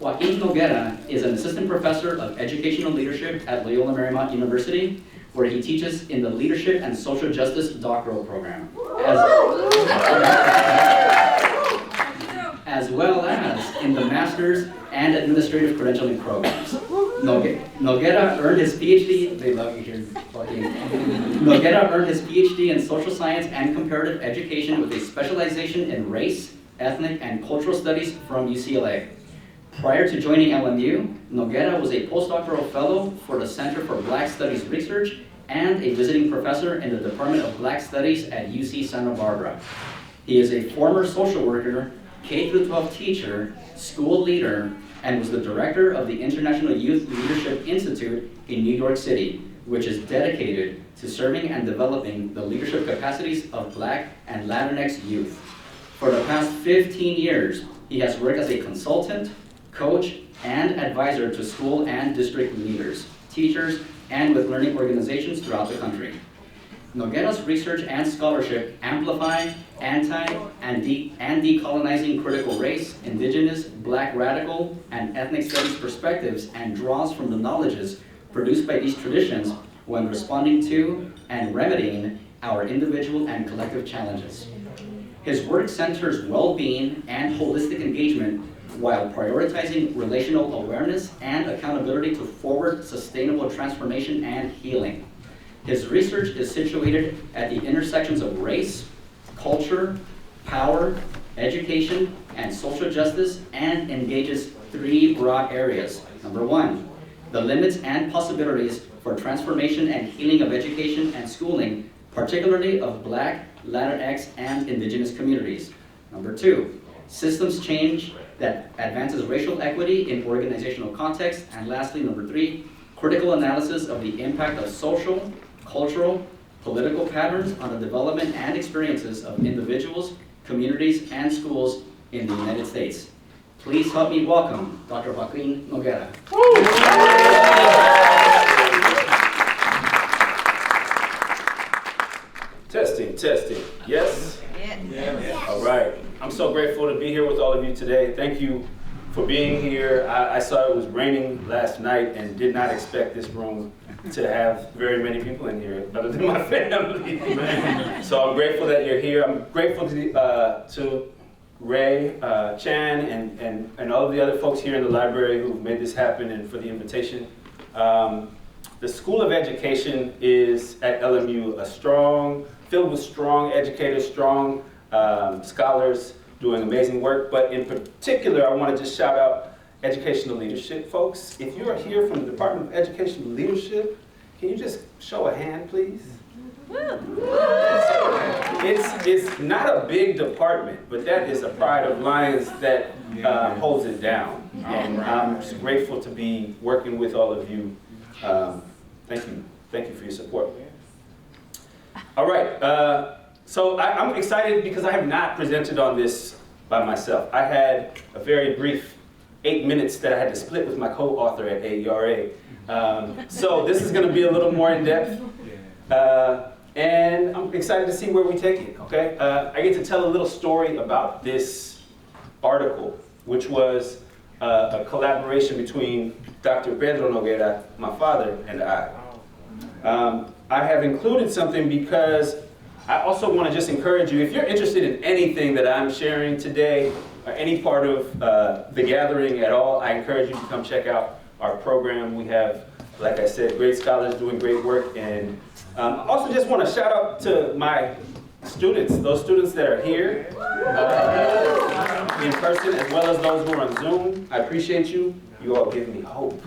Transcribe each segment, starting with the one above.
Joaquín Noguera is an assistant professor of educational leadership at Loyola Marymount University, where he teaches in the Leadership and Social Justice doctoral program, as well as in the Master's and Administrative Credentialing programs. Noguera earned his PhD, they love you here, Joaquin. Noguera earned his PhD in social science and comparative education with a specialization in race, ethnic, and cultural studies from UCLA. Prior to joining LMU, Noguera was a postdoctoral fellow for the Center for Black Studies Research and a visiting professor in the Department of Black Studies at UC Santa Barbara. He is a former social worker, K-12 teacher, school leader, and was the director of the International Youth Leadership Institute in New York City, which is dedicated to serving and developing the leadership capacities of Black and Latinx youth. For the past 15 years, he has worked as a consultant, coach, and advisor to school and district leaders, teachers, and with learning organizations throughout the country. Noguera's research and scholarship amplify anti- and decolonizing critical race, indigenous, Black radical, and ethnic studies perspectives and draws from the knowledges produced by these traditions when responding to and remedying our individual and collective challenges. His work centers well-being and holistic engagement while prioritizing relational awareness and accountability to forward sustainable transformation and healing. His research is situated at the intersections of race, culture, power, education, and social justice, and engages three broad areas. Number one, the limits and possibilities for transformation and healing of education and schooling, particularly of Black, Latinx, and Indigenous communities. Number two, systems change that advances racial equity in organizational context. And lastly, number three, critical analysis of the impact of social, cultural, political patterns on the development and experiences of individuals, communities, and schools in the United States. Please help me welcome Dr. Joaquín Noguera. Testing. Yes? Yes. All right. I'm so grateful to be here with all of you today. Thank you for being here. I saw it was raining last night and did not expect this room to have very many people in here other than my family. So I'm grateful that you're here. I'm grateful to Ray, Chan, and all of the other folks here in the library who made this happen and for the invitation. The School of Education is at LMU filled with strong educators, strong scholars doing amazing work, but in particular, I want to just shout out educational leadership folks. If you are here from the Department of Educational Leadership, can you just show a hand, please? It's not a big department, but that is a pride of Lions that holds it down. And I'm just grateful to be working with all of you. Thank you for your support. All right, so I'm excited because I have not presented on this by myself. I had a very brief 8 minutes that I had to split with my co-author at AERA. So this is going to be a little more in-depth. And I'm excited to see where we take it, okay? I get to tell a little story about this article, which was a collaboration between Dr. Pedro Noguera, my father, and I. I have included something because I also want to just encourage you, if you're interested in anything that I'm sharing today, or any part of the gathering at all, I encourage you to come check out our program. We have, like I said, great scholars doing great work. And I also just want to shout out to my students, those students that are here in person, as well as those who are on Zoom. I appreciate you. You all give me hope.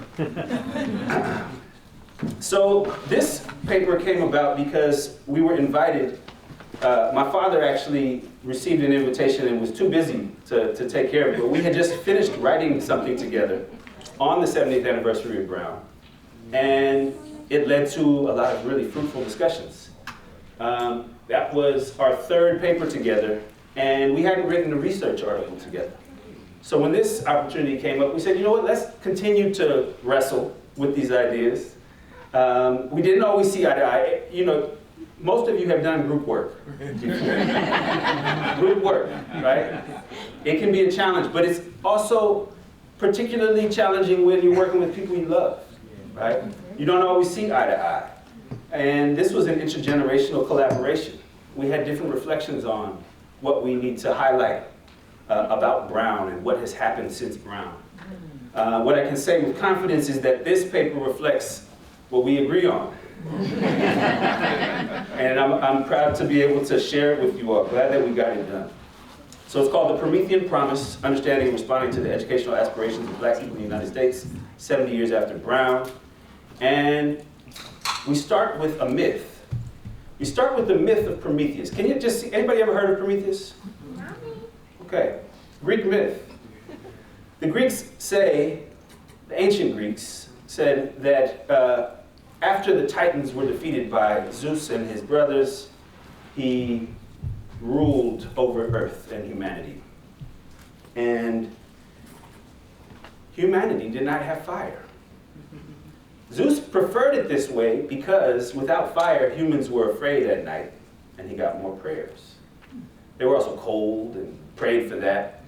So this paper came about because we were invited. My father actually received an invitation and was too busy to take care of it, but we had just finished writing something together on the 70th anniversary of Brown. And it led to a lot of really fruitful discussions. That was our third paper together, and we hadn't written a research article together. So when this opportunity came up, we said, you know what, let's continue to wrestle with these ideas. We didn't always see eye to eye. You know, most of you have done group work. Group work, right? It can be a challenge, but it's also particularly challenging when you're working with people you love, right? You don't always see eye to eye. And this was an intergenerational collaboration. We had different reflections on what we need to highlight about Brown and what has happened since Brown. What I can say with confidence is that this paper reflects what we agree on. And I'm proud to be able to share it with you all. Glad that we got it done. So it's called the Promethean Promise, Understanding and Responding to the Educational Aspirations of Black People in the United States, 70 years after Brown. And we start with a myth. We start with the myth of Prometheus. Can you just see, anybody ever heard of Prometheus? Okay, Greek myth. The Greeks say, the ancient Greeks said that after the Titans were defeated by Zeus and his brothers, he ruled over Earth and humanity. And humanity did not have fire. Zeus preferred it this way because without fire, humans were afraid at night, and he got more prayers. They were also cold and prayed for that.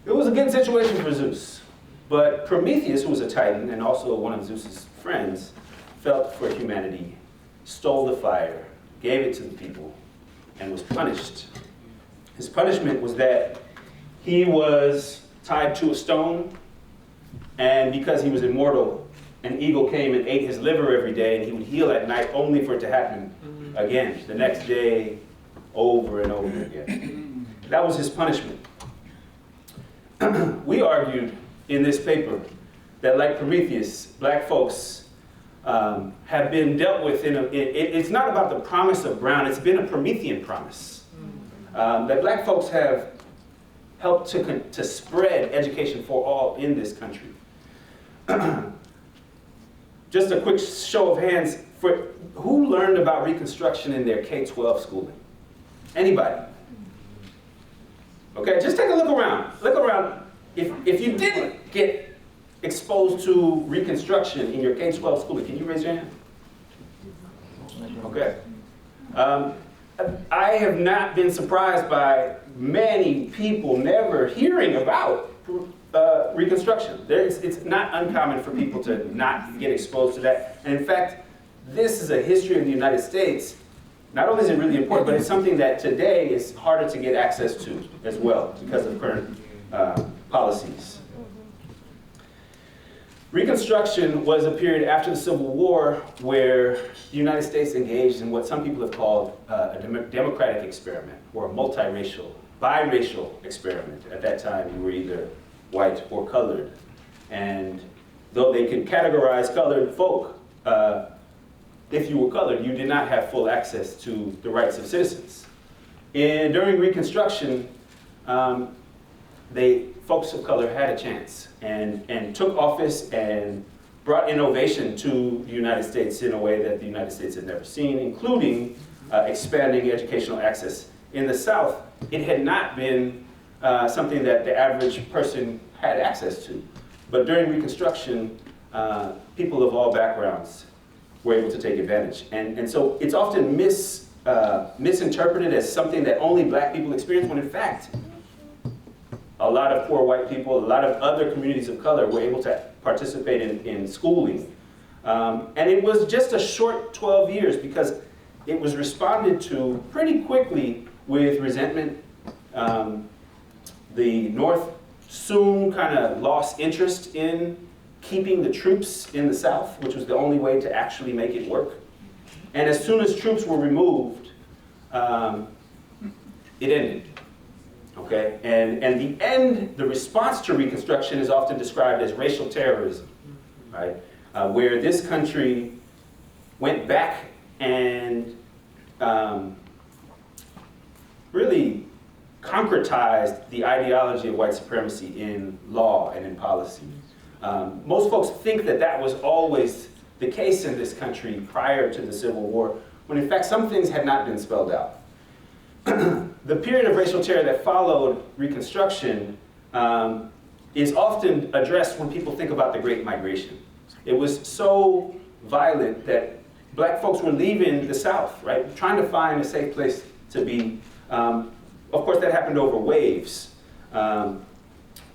It was a good situation for Zeus. But Prometheus, who was a Titan and also one of Zeus's friends, felt for humanity, stole the fire, gave it to the people, and was punished. His punishment was that he was tied to a stone, and because he was immortal, an eagle came and ate his liver every day, and he would heal at night only for it to happen again, the next day, over and over again. That was his punishment. We argued in this paper that, like Prometheus, black folks have been dealt with it's not about the promise of Brown, it's been a Promethean promise. That black folks have helped to spread education for all in this country. Just a quick show of hands, for who learned about Reconstruction in their K-12 schooling? Anybody? Okay, just take a look around. Look around. If you didn't get exposed to Reconstruction in your K-12 schooling, can you raise your hand? Okay. I have not been surprised by many people never hearing about Reconstruction. It's not uncommon for people to not get exposed to that. And in fact, this is a history of the United States. Not only is it really important, but it's something that today is harder to get access to as well because of current policies. Reconstruction was a period after the Civil War where the United States engaged in what some people have called a democratic experiment, or a multiracial, biracial experiment. At that time, you were either white or colored. And though they could categorize colored folk, if you were colored, you did not have full access to the rights of citizens. During Reconstruction, folks of color had a chance and took office and brought innovation to the United States in a way that the United States had never seen, including expanding educational access. In the South, it had not been something that the average person had access to. But during Reconstruction, people of all backgrounds were able to take advantage. And so it's often misinterpreted as something that only black people experience, when in fact, a lot of poor white people, a lot of other communities of color were able to participate in schooling. And it was just a short 12 years because it was responded to pretty quickly with resentment. The North soon kind of lost interest in keeping the troops in the South, which was the only way to actually make it work. And as soon as troops were removed, it ended. Okay, and the response to Reconstruction is often described as racial terrorism, right? Where this country went back and really concretized the ideology of white supremacy in law and in policy. Most folks think that that was always the case in this country prior to the Civil War, when in fact some things had not been spelled out. The period of racial terror that followed Reconstruction is often addressed when people think about the Great Migration. It was so violent that black folks were leaving the South, right? Trying to find a safe place to be. Of course, that happened over waves. And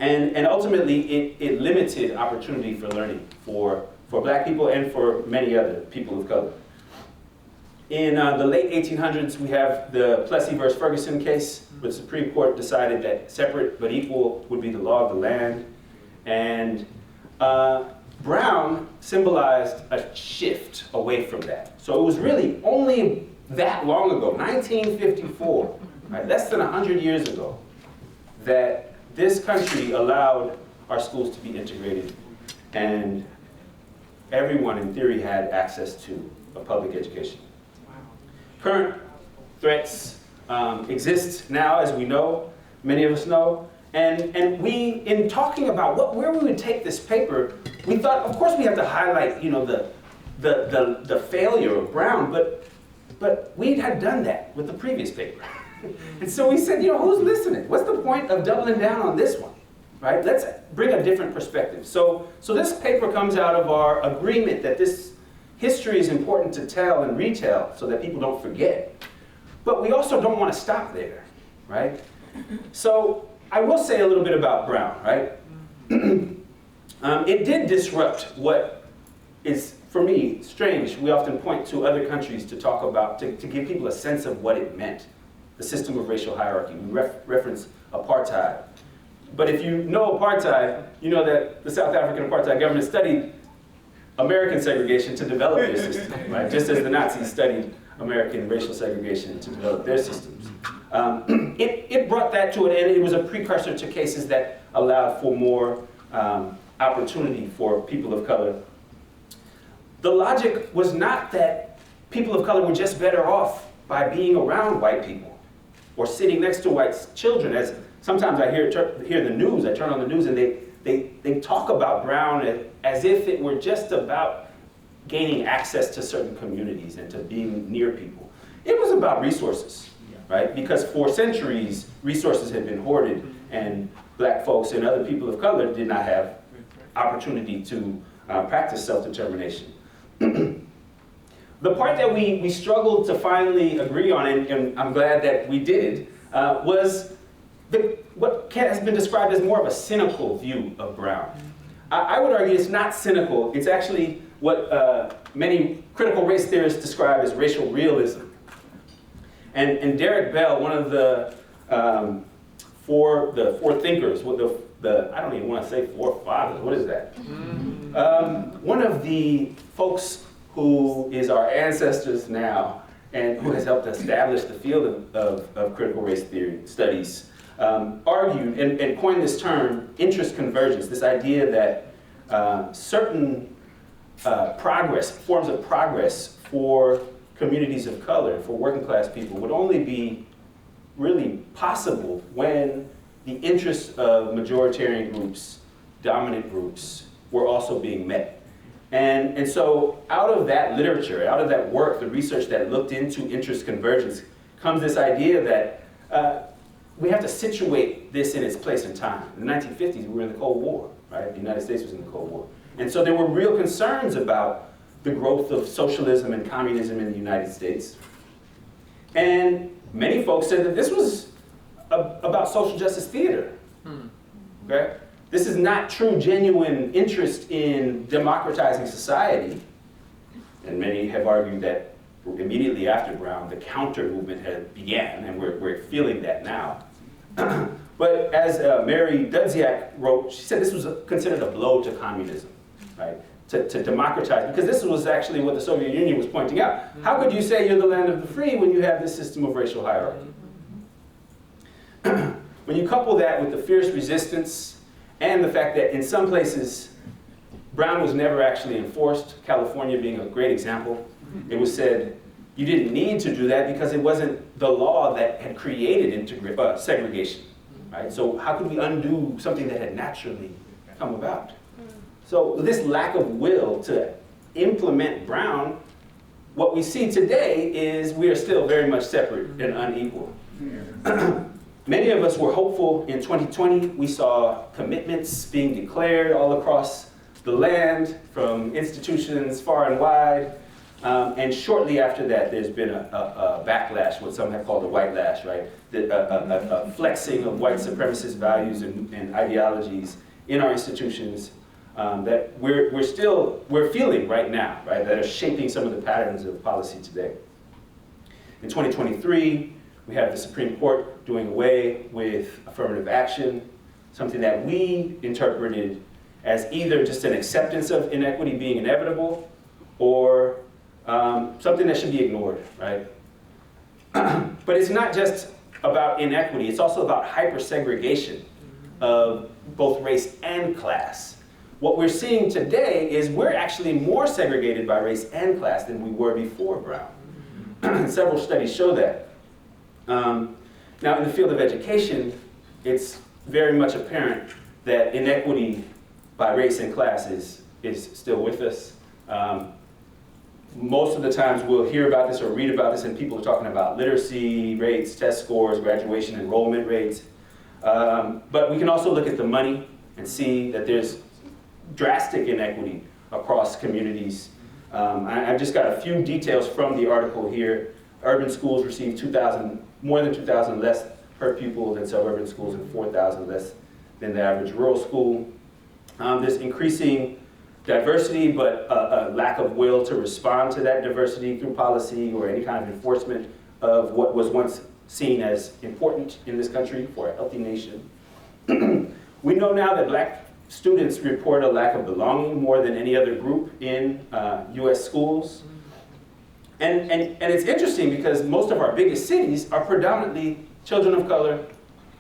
And ultimately, it limited opportunity for learning for black people and for many other people of color. In the late 1800s, we have the Plessy versus Ferguson case, where the Supreme Court decided that separate but equal would be the law of the land. And Brown symbolized a shift away from that. So it was really only that long ago, 1954, right, less than 100 years ago, that this country allowed our schools to be integrated and everyone in theory had access to a public education. Current threats exist now, as we know, many of us know, and we, in talking about where we would take this paper, we thought, of course we have to highlight, the failure of Brown, but we had done that with the previous paper. And so we said, who's listening? What's the point of doubling down on this one, right? Let's bring a different perspective. So this paper comes out of our agreement that this history is important to tell and retell so that people don't forget. But we also don't want to stop there, right? So I will say a little bit about Brown, right? It did disrupt what is, for me, strange. We often point to other countries to talk about, to give people a sense of what it meant, the system of racial hierarchy. We reference apartheid. But if you know apartheid, you know that the South African apartheid government studied American segregation to develop their system, right? Just as the Nazis studied American racial segregation to develop their systems. It brought that to an end. It was a precursor to cases that allowed for more opportunity for people of color. The logic was not that people of color were just better off by being around white people or sitting next to white children. As sometimes I hear the news, I turn on the news and they talk about Brown as if it were just about gaining access to certain communities and to being near people. It was about resources, right? Because for centuries, resources had been hoarded and black folks and other people of color did not have opportunity to practice self-determination. The part that we struggled to finally agree on, and I'm glad that we did, was what has been described as more of a cynical view of Brown. I would argue it's not cynical. It's actually what many critical race theorists describe as racial realism. And Derek Bell, one of the four thinkers, I don't even want to say forefathers, what is that? One of the folks who is our ancestors now and who has helped establish the field of critical race theory studies, argued and coined this term, interest convergence, this idea that certain forms of progress for communities of color, for working class people, would only be really possible when the interests of majoritarian groups, dominant groups, were also being met. And so out of that literature, out of that work, the research that looked into interest convergence, comes this idea that we have to situate this in its place and time. In the 1950s, we were in the Cold War, right? The United States was in the Cold War. And so there were real concerns about the growth of socialism and communism in the United States. And many folks said that this was about social justice theater, okay? This is not true, genuine interest in democratizing society. And many have argued that immediately after Brown, the counter movement had began, and we're feeling that now. But as Mary Dudziak wrote, she said this was considered a blow to communism, right? To democratize, because this was actually what the Soviet Union was pointing out. How could you say you're the land of the free when you have this system of racial hierarchy? When you couple that with the fierce resistance and the fact that in some places, Brown was never actually enforced, California being a great example, it was said you didn't need to do that because it wasn't the law that had created segregation, right? So how could we undo something that had naturally come about? So this lack of will to implement Brown, what we see today is we are still very much separate and unequal. Many of us were hopeful in 2020. We saw commitments being declared all across the land from institutions far and wide. And shortly after that, there's been a backlash, what some have called a white lash, right? A flexing of white supremacist values and ideologies in our institutions that we're feeling right now, right? That are shaping some of the patterns of policy today. In 2023, we have the Supreme Court doing away with affirmative action, something that we interpreted as either just an acceptance of inequity being inevitable or something that should be ignored, right? But it's not just about inequity, it's also about hyper-segregation of both race and class. What we're seeing today is we're actually more segregated by race and class than we were before Brown. Several studies show that. Now, in the field of education, it's very much apparent that inequity by race and class is still with us. Most of the times we'll hear about this or read about this and people are talking about literacy rates, test scores, graduation enrollment rates. But we can also look at the money and see that there's drastic inequity across communities. I've just got a few details from the article here. Urban schools receive more than 2,000 less per pupil than suburban schools and 4,000 less than the average rural school. There's increasing diversity, but a lack of will to respond to that diversity through policy or any kind of enforcement of what was once seen as important in this country for a healthy nation. We know now that Black students report a lack of belonging more than any other group in US schools. And it's interesting because most of our biggest cities are predominantly children of color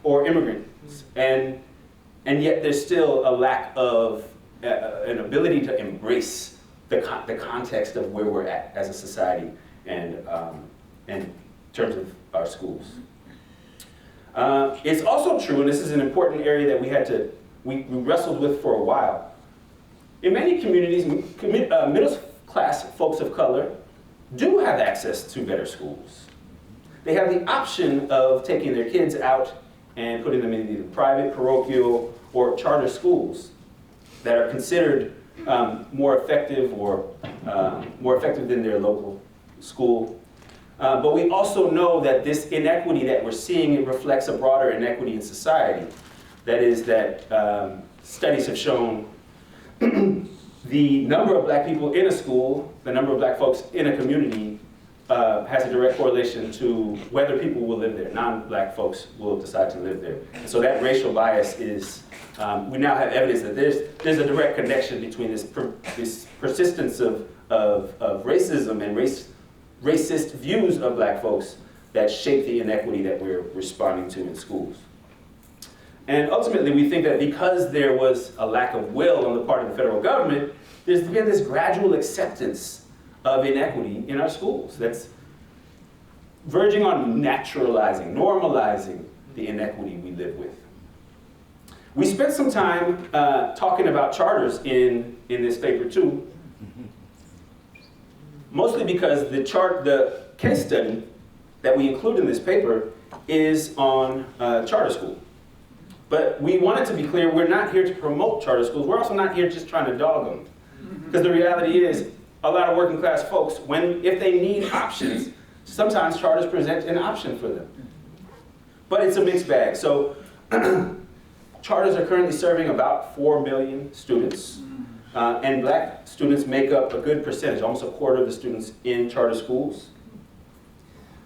or immigrants. And yet there's still a lack of an ability to embrace the context of where we're at as a society and in terms of our schools. It's also true, and this is an important area that we wrestled with for a while. In many communities, middle class folks of color do have access to better schools. They have the option of taking their kids out and putting them in either private, parochial, or charter schools that are considered more effective than their local school. But we also know that this inequity that we're seeing reflects a broader inequity in society. That is that studies have shown the number of Black people in a school, the number of Black folks in a community has a direct correlation to whether people will live there. Non-Black folks will decide to live there. And so that racial bias is, we now have evidence that there's a direct connection between this persistence of racism and racist views of Black folks that shape the inequity that we're responding to in schools. And ultimately, we think that because there was a lack of will on the part of the federal government, there's been this gradual acceptance of inequity in our schools that's verging on naturalizing, normalizing the inequity we live with. We spent some time talking about charters in this paper too, mostly because the case study that we include in this paper is on charter school. But we wanted to be clear, we're not here to promote charter schools. We're also not here just trying to dog them. Because the reality is, a lot of working class folks, if they need options, sometimes charters present an option for them. But it's a mixed bag. So charters are currently serving about 4 million students. And Black students make up a good percentage, almost a quarter of the students in charter schools.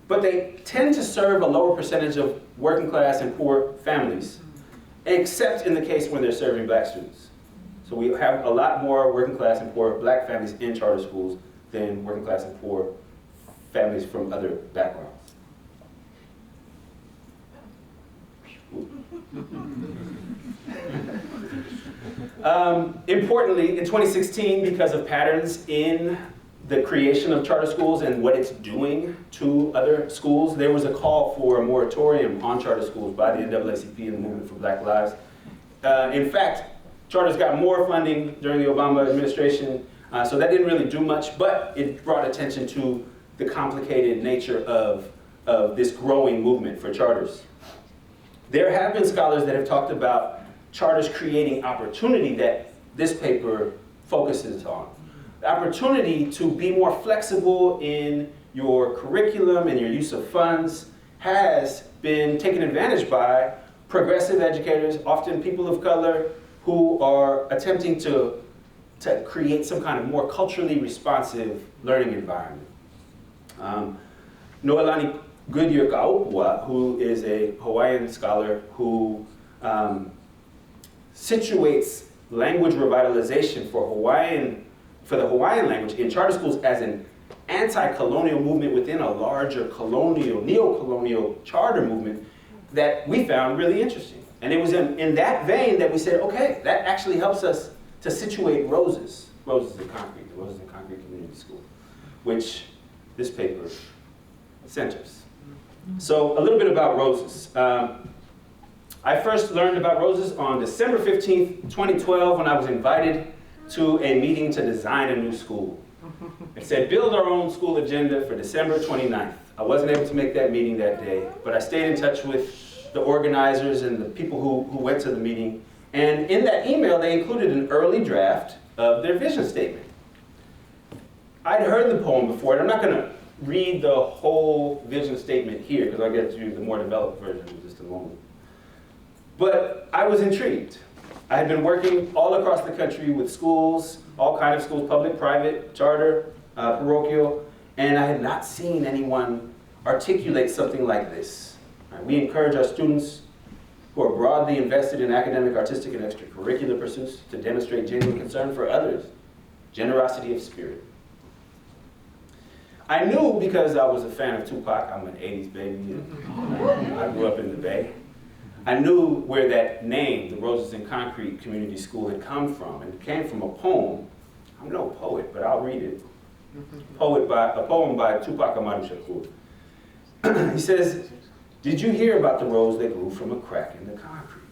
But they tend to serve a lower percentage of working class and poor families, except in the case when they're serving Black students. So we have a lot more working class and poor Black families in charter schools than working class and poor families from other backgrounds. Importantly, in 2016, because of patterns in the creation of charter schools and what it's doing to other schools, there was a call for a moratorium on charter schools by the NAACP and the Movement for Black Lives. In fact, charters got more funding during the Obama administration, so that didn't really do much, but it brought attention to the complicated nature of this growing movement for charters. There have been scholars that have talked about charters creating opportunity that this paper focuses on. the opportunity to be more flexible in your curriculum and your use of funds has been taken advantage by progressive educators, often people of color, who are attempting to create some kind of more culturally responsive learning environment. Noelani Goodyear Kaupua, who is a Hawaiian scholar who situates language revitalization for the Hawaiian language in charter schools as an anti-colonial movement within a larger colonial, neo-colonial charter movement that we found really interesting. And it was in that vein that we said, okay, that actually helps us to situate Roses in Concrete, the Roses in Concrete Community School, which this paper centers. So a little bit about Roses. I first learned about Roses on December 15th, 2012, when I was invited to a meeting to design a new school. It said, build our own school agenda for December 29th. I wasn't able to make that meeting that day, but I stayed in touch with the organizers and the people who went to the meeting. And in that email, they included an early draft of their vision statement. I'd heard the poem before, and I'm not going to read the whole vision statement here, because I'll get to the more developed version in just a moment. But I was intrigued. I had been working all across the country with schools, all kinds of schools, public, private, charter, parochial, and I had not seen anyone articulate something like this. We encourage our students who are broadly invested in academic, artistic, and extracurricular pursuits to demonstrate genuine concern for others, generosity of spirit. I knew, because I was a fan of Tupac, I'm an 80s baby, and I grew up in the Bay. I knew where that name, the Roses in Concrete Community School, had come from, and it came from a poem. I'm no poet, but I'll read it. A poem by Tupac Amaru Shakur. He says, did you hear about the rose that grew from a crack in the concrete?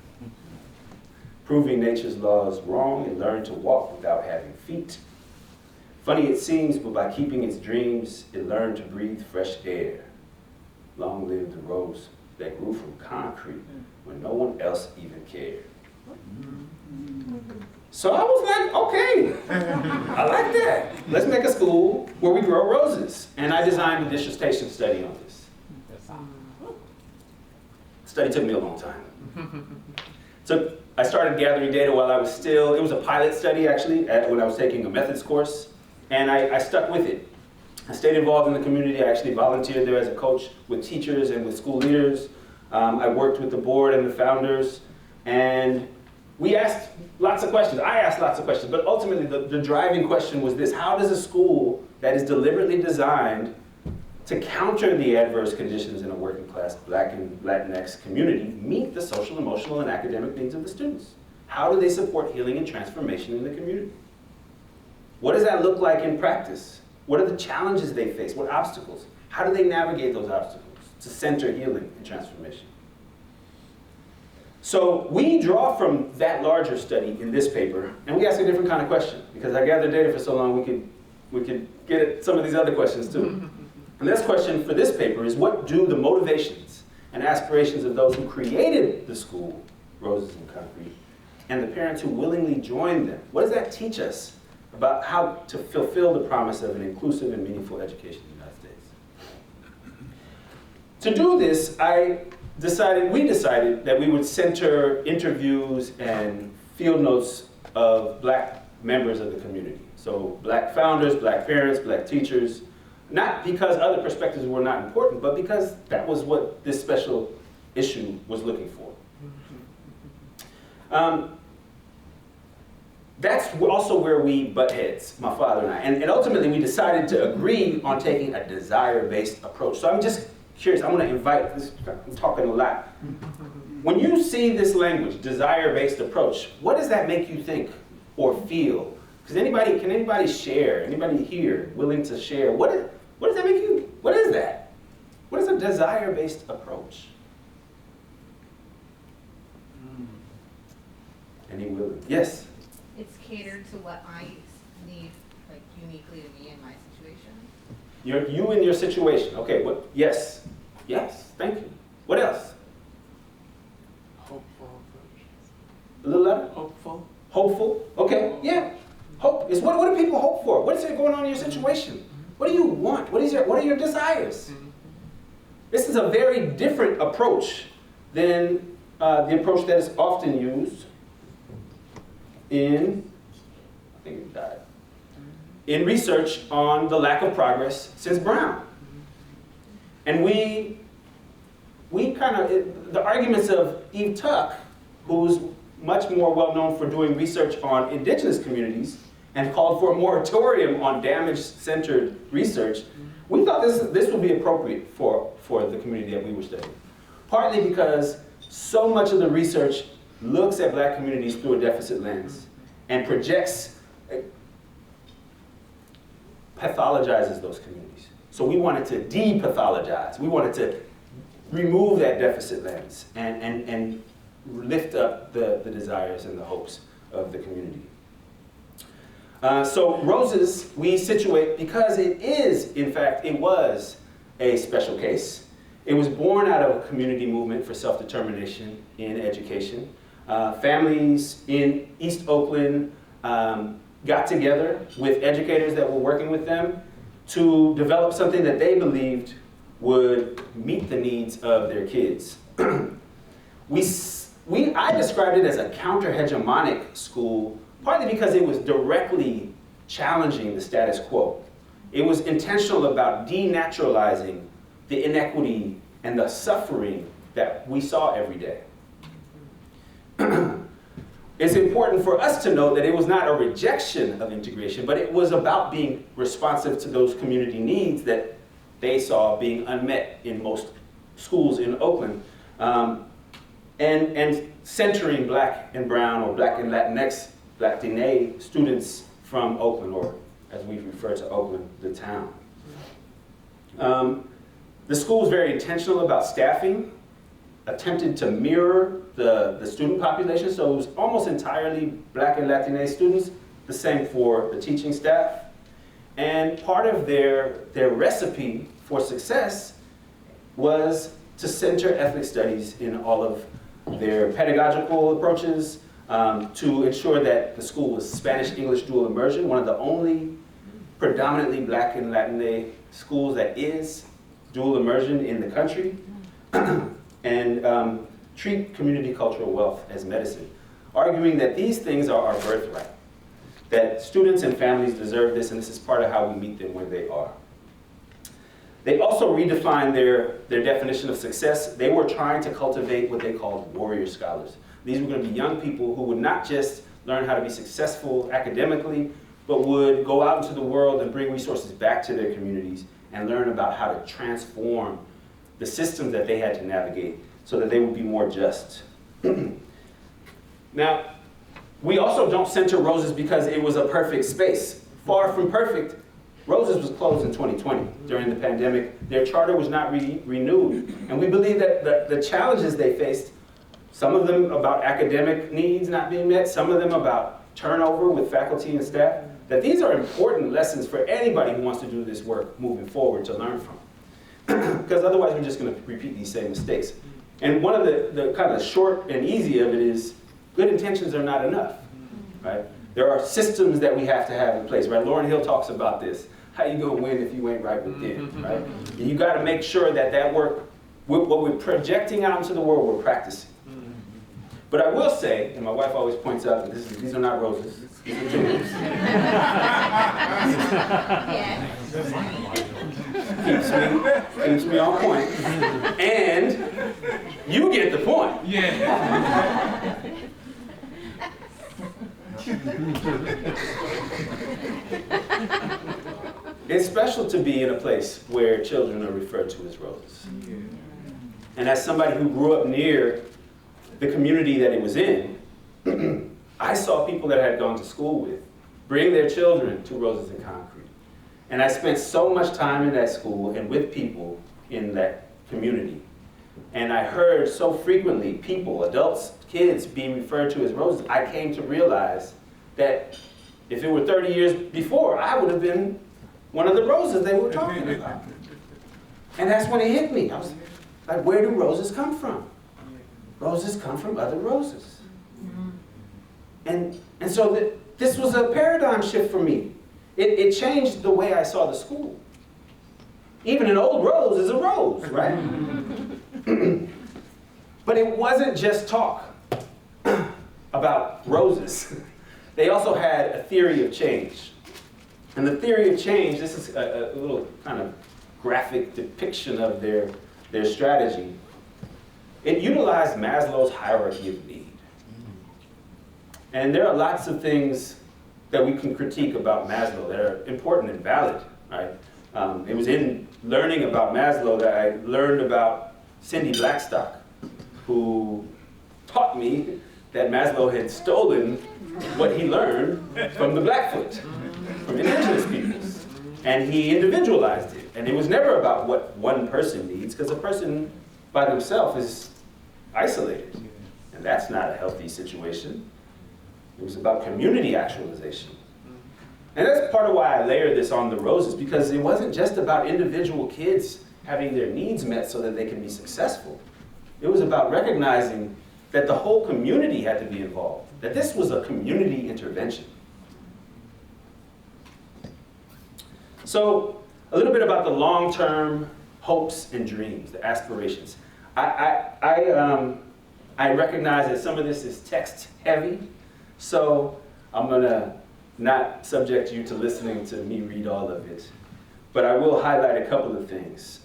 Proving nature's laws wrong, it learned to walk without having feet. Funny it seems, but by keeping its dreams, it learned to breathe fresh air. Long live the rose that grew from concrete when no one else even cared. So I was like, okay, I like that. Let's make a school where we grow roses. And I designed a dissertation study on this. The study took me a long time. So I started gathering data while I was still, it was a pilot study actually, when I was taking a methods course, and I stuck with it. I stayed involved in the community. I actually volunteered there as a coach with teachers and with school leaders. I worked with the board and the founders, and we asked lots of questions. I asked lots of questions, but ultimately the driving question was this: how does a school that is deliberately designed to counter the adverse conditions in a working class Black and Latinx community meet the social, emotional, and academic needs of the students? How do they support healing and transformation in the community? What does that look like in practice? What are the challenges they face? What obstacles? How do they navigate those obstacles to center healing and transformation? So we draw from that larger study in this paper, and we ask a different kind of question, because I gathered data for so long we could get at some of these other questions too. And this question for this paper is, what do the motivations and aspirations of those who created the school, Roses in Concrete, and the parents who willingly joined them, what does that teach us about how to fulfill the promise of an inclusive and meaningful education in the United States? To do this, we decided that we would center interviews and field notes of Black members of the community. So Black founders, Black parents, Black teachers, not because other perspectives were not important, but because that was what this special issue was looking for. That's also where we butt heads, my father and I. And ultimately, we decided to agree on taking a desire-based approach. So I'm just curious, I want to invite, I'm talking a lot. When you see this language, desire-based approach, what does that make you think or feel? Because can anybody share, anybody here willing to share, what does that make you, what is that? What is a desire-based approach? Any willing? Yes? It's catered to what I need, like, uniquely to me in my situation. You in your situation. Okay, what? Yes. Yes, thank you. What else? Hopeful. A little louder? Hopeful. Hopeful? Okay, yeah. Hope is what do people hope for? What is it going on in your situation? What do you want? What are your desires? This is a very different approach than the approach that is often used in, I think it died, in research on the lack of progress since Brown. And we kind of, the arguments of Eve Tuck, who's much more well known for doing research on indigenous communities and called for a moratorium on damage-centered research, we thought this would be appropriate for the community that we were studying. Partly because so much of the research looks at black communities through a deficit lens and projects, pathologizes those communities. So we wanted to depathologize. We wanted to remove that deficit lens and lift up the desires and the hopes of the community. So Roses, we situate, because it is, in fact, it was a special case. It was born out of a community movement for self-determination in education. Families in East Oakland got together with educators that were working with them to develop something that they believed would meet the needs of their kids. I described it as a counter-hegemonic school, partly because it was directly challenging the status quo. It was intentional about denaturalizing the inequity and the suffering that we saw every day. It's important for us to know that it was not a rejection of integration, but it was about being responsive to those community needs that they saw being unmet in most schools in Oakland, and centering black and brown or black and Latinx, Latine students from Oakland, or as we refer to Oakland, the town. The school is very intentional about staffing, attempted to mirror the student population, so it was almost entirely black and Latine students, the same for the teaching staff. And part of their recipe for success was to center ethnic studies in all of their pedagogical approaches, to ensure that the school was Spanish-English dual immersion, one of the only predominantly black and Latine schools that is dual immersion in the country, and treat community cultural wealth as medicine, arguing that these things are our birthright, that students and families deserve this, and this is part of how we meet them where they are. They also redefined their definition of success. They were trying to cultivate what they called warrior scholars. These were going to be young people who would not just learn how to be successful academically, but would go out into the world and bring resources back to their communities and learn about how to transform the systems that they had to navigate so that they would be more just. Now, we also don't center Roses because it was a perfect space. Far from perfect. Roses was closed in 2020 during the pandemic. Their charter was not renewed. And we believe that the challenges they faced, some of them about academic needs not being met, some of them about turnover with faculty and staff, that these are important lessons for anybody who wants to do this work moving forward to learn from. Because otherwise we're just going to repeat these same mistakes. And one of the kind of short and easy of it is good intentions are not enough, right? There are systems that we have to have in place, right? Lauryn Hill talks about this. How you gonna win if you ain't right within, right? And you gotta make sure that work, what we're projecting out into the world, we're practicing. But I will say, and my wife always points out that these are not roses, these are tulips. Keeps me on point. And you get the point. Yeah. It's special to be in a place where children are referred to as roses. And as somebody who grew up near the community that it was in, I saw people that I had gone to school with bring their children to Roses and Concrete. And I spent so much time in that school and with people in that community. And I heard so frequently people, adults, kids, being referred to as roses. I came to realize that if it were 30 years before, I would have been one of the roses they were talking about. And that's when it hit me. I was like, where do roses come from? Roses come from other roses. And so this was a paradigm shift for me. it changed the way I saw the school. Even an old rose is a rose, right? But it wasn't just talk about roses. They also had a theory of change. And the theory of change, this is a little kind of graphic depiction of their strategy. It utilized Maslow's hierarchy of need. And there are lots of things that we can critique about Maslow that are important and valid, right? It was in learning about Maslow that I learned about Cindy Blackstock, who taught me that Maslow had stolen what he learned from the Blackfoot, from indigenous peoples. And he individualized it. And it was never about what one person needs, because a person by themselves is isolated. And that's not a healthy situation. It was about community actualization. And that's part of why I layered this on the roses, because it wasn't just about individual kids having their needs met so that they can be successful. It was about recognizing that the whole community had to be involved, that this was a community intervention. So, a little bit about the long-term hopes and dreams, the aspirations. I recognize that some of this is text-heavy, so I'm going to not subject you to listening to me read all of it. But I will highlight a couple of things.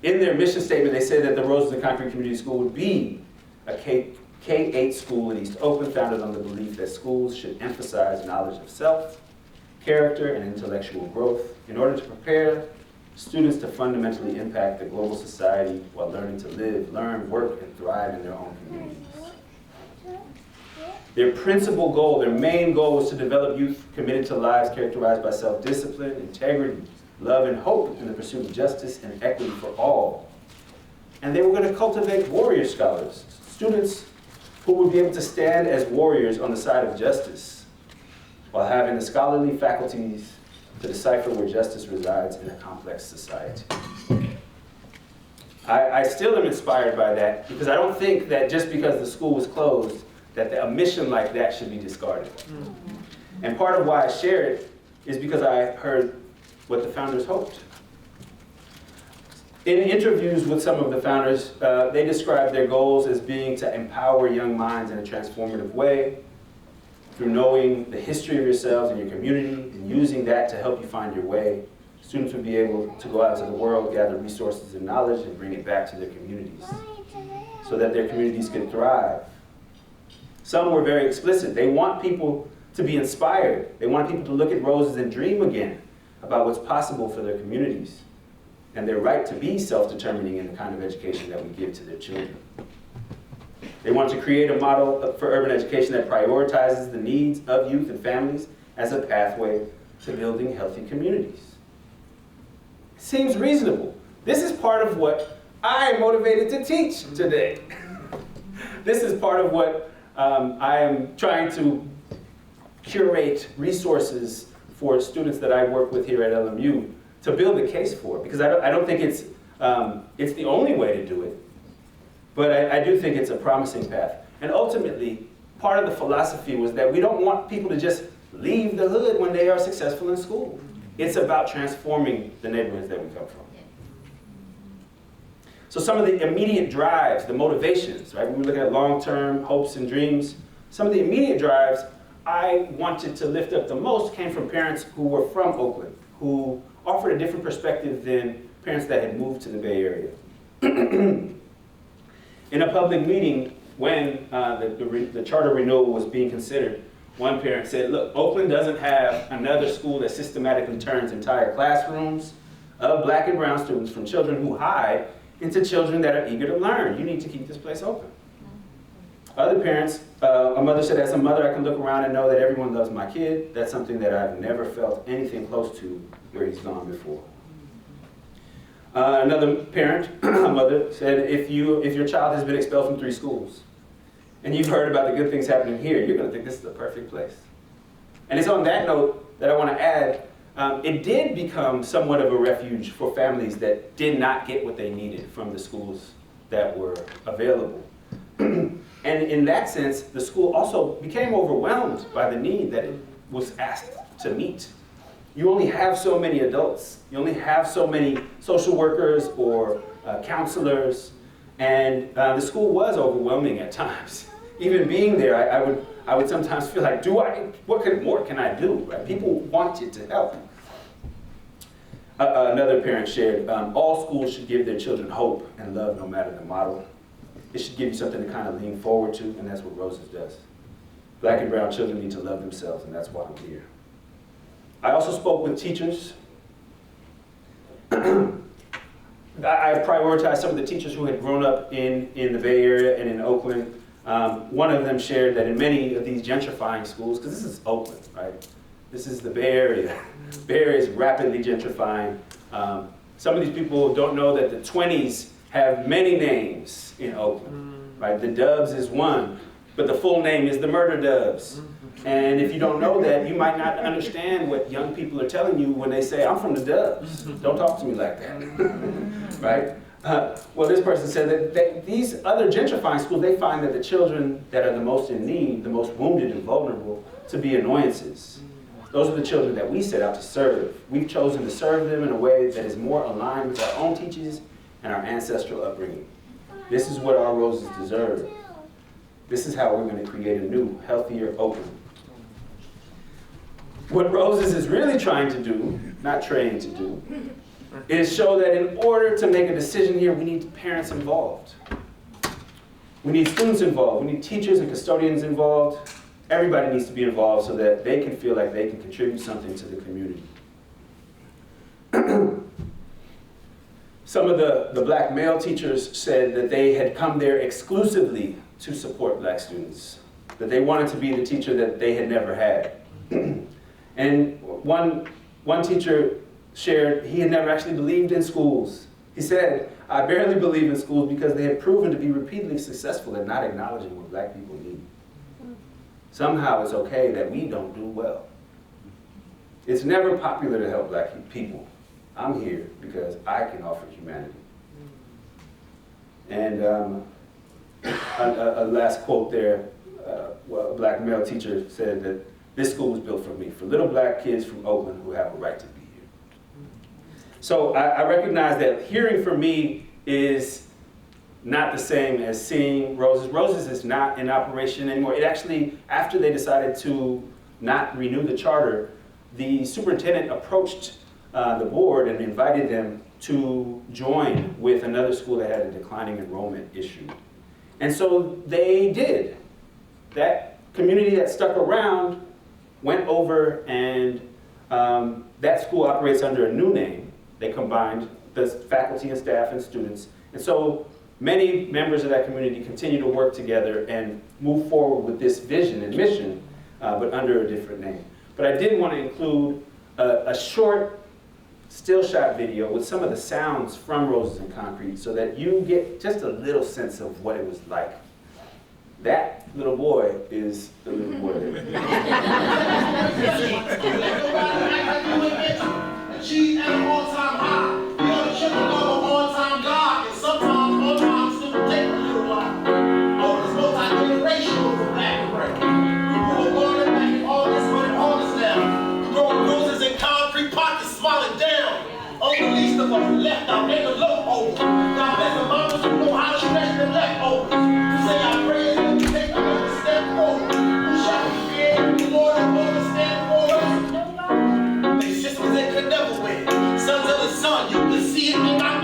In their mission statement, they said that the Roses and Concrete Community School would be a K-8 school in East Oakland, founded on the belief that schools should emphasize knowledge of self, character, and intellectual growth in order to prepare students to fundamentally impact the global society while learning to live, learn, work, and thrive in their own communities. Their principal goal, their main goal, was to develop youth committed to lives characterized by self-discipline, integrity, love, and hope in the pursuit of justice and equity for all. And they were going to cultivate warrior scholars, students who would be able to stand as warriors on the side of justice, while having the scholarly faculties to decipher where justice resides in a complex society. I still am inspired by that, because I don't think that just because the school was closed, that a mission like that should be discarded. And part of why I share it is because I heard what the founders hoped. In interviews with some of the founders, they described their goals as being to empower young minds in a transformative way, through knowing the history of yourselves and your community, and using that to help you find your way. Students would be able to go out into the world, gather resources and knowledge, and bring it back to their communities, so that their communities could thrive. Some were very explicit. They want people to be inspired. They want people to look at roses and dream again about what's possible for their communities and their right to be self-determining in the kind of education that we give to their children. They want to create a model for urban education that prioritizes the needs of youth and families as a pathway to building healthy communities. It seems reasonable. This is part of what I am motivated to teach today. This is part of what I am trying to curate resources for students that I work with here at LMU to build a case for, because I don't think it's the only way to do it, but I do think it's a promising path. And ultimately, part of the philosophy was that we don't want people to just leave the hood when they are successful in school. It's about transforming the neighborhoods that we come from. So some of the immediate drives, the motivations, right? When we look at long-term hopes and dreams, some of the immediate drives I wanted to lift up the most came from parents who were from Oakland, who offered a different perspective than parents that had moved to the Bay Area. In a public meeting, when the charter renewal was being considered, one parent said, look, Oakland doesn't have another school that systematically turns entire classrooms of Black and brown students from children who hide into children that are eager to learn. You need to keep this place open. Other parents, a mother said, as a mother, I can look around and know that everyone loves my kid. That's something that I've never felt anything close to where he's gone before. Another parent, a mother, said, if your child has been expelled from 3 schools, and you've heard about the good things happening here, you're going to think this is the perfect place. And it's on that note that I want to add, it did become somewhat of a refuge for families that did not get what they needed from the schools that were available. And in that sense, the school also became overwhelmed by the need that was asked to meet. You only have so many adults. You only have so many social workers or counselors, and the school was overwhelming at times. Even being there, I would sometimes feel like, what more can I do? Right? People wanted to help. Another parent shared, all schools should give their children hope and love no matter the model. It should give you something to kind of lean forward to, and that's what Roses does. Black and brown children need to love themselves, and that's why I'm here. I also spoke with teachers. I prioritized some of the teachers who had grown up in the Bay Area and in Oakland. One of them shared that in many of these gentrifying schools, because this is Oakland, right? This is the Bay Area. Bay Area is rapidly gentrifying. Some of these people don't know that the 20s have many names in Oakland, right? The Dubs is one, but the full name is the Murder Dubs. And if you don't know that, you might not understand what young people are telling you when they say, I'm from the Dubs. Don't talk to me like that, right? Well, this person said that these other gentrifying schools, they find that the children that are the most in need, the most wounded and vulnerable, to be annoyances. Those are the children that we set out to serve. We've chosen to serve them in a way that is more aligned with our own teachings and our ancestral upbringing. This is what our Roses deserve. This is how we're going to create a new, healthier Oakland. What Roses is really trying to do, not trained to do, is show that in order to make a decision here, we need parents involved. We need students involved. We need teachers and custodians involved. Everybody needs to be involved so that they can feel like they can contribute something to the community. Some of the black male teachers said that they had come there exclusively to support black students, that they wanted to be the teacher that they had never had. And one teacher shared he had never actually believed in schools. He said, I barely believe in schools because they have proven to be repeatedly successful at not acknowledging what black people need. Somehow it's okay that we don't do well. It's never popular to help black people. I'm here because I can offer humanity. And a last quote there, a black male teacher said that this school was built for me, for little black kids from Oakland who have a right to be here. So I recognize that hearing from me is not the same as seeing Roses. Roses is not in operation anymore. It actually, after they decided to not renew the charter, the superintendent approached the board and invited them to join with another school that had a declining enrollment issue. And so they did. That community that stuck around went over, and that school operates under a new name. They combined the faculty and staff and students. And so many members of that community continue to work together and move forward with this vision and mission, but under a different name. But I did want to include a short still shot video with some of the sounds from Roses and Concrete so that you get just a little sense of what it was like. That little boy is the little boy. She's at an all-time high. We are the children of an all-time God, and sometimes all-time still take a little while. Oh, it's multi-generational from black and brown. People are going back and all this money, all this now. We growing roses in concrete pockets, smiling down. On the least of us left out, they the leftovers. God bless the mamas who know how to stretch them leftovers. You say I praise Him, you take another step forward. Who shall we fear? The Lord is going to stand for us. They sisters that could never win. Sons of the sun, you can see it in my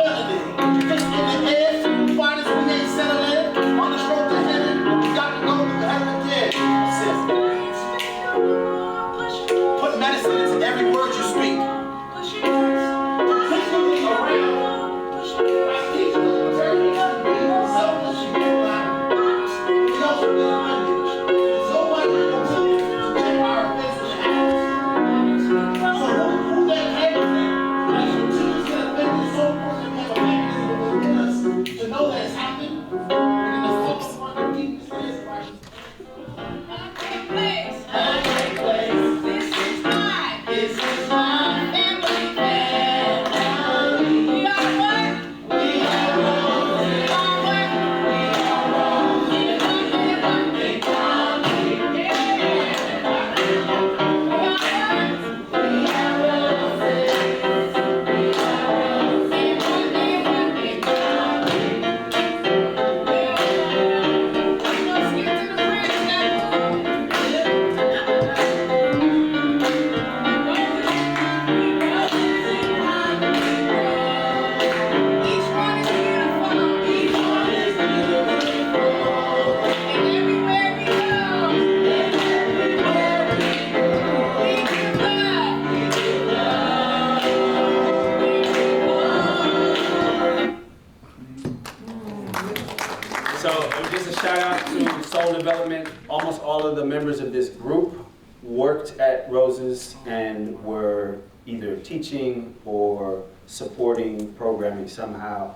So just a shout out to Soul Development. Almost all of the members of this group worked at Roses and were either teaching or supporting programming somehow.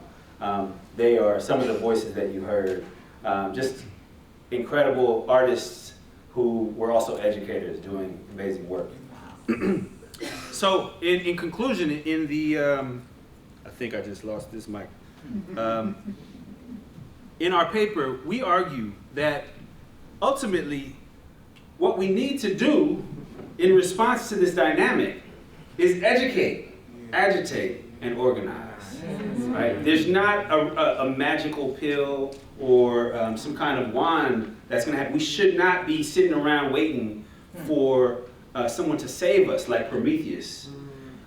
They are some of the voices that you heard. Just incredible artists who were also educators doing amazing work. So in conclusion, in the, I think I just lost this mic. In our paper, we argue that ultimately what we need to do in response to this dynamic is educate, agitate, and organize. Right? There's not a magical pill or some kind of wand that's going to happen. We should not be sitting around waiting for someone to save us like Prometheus.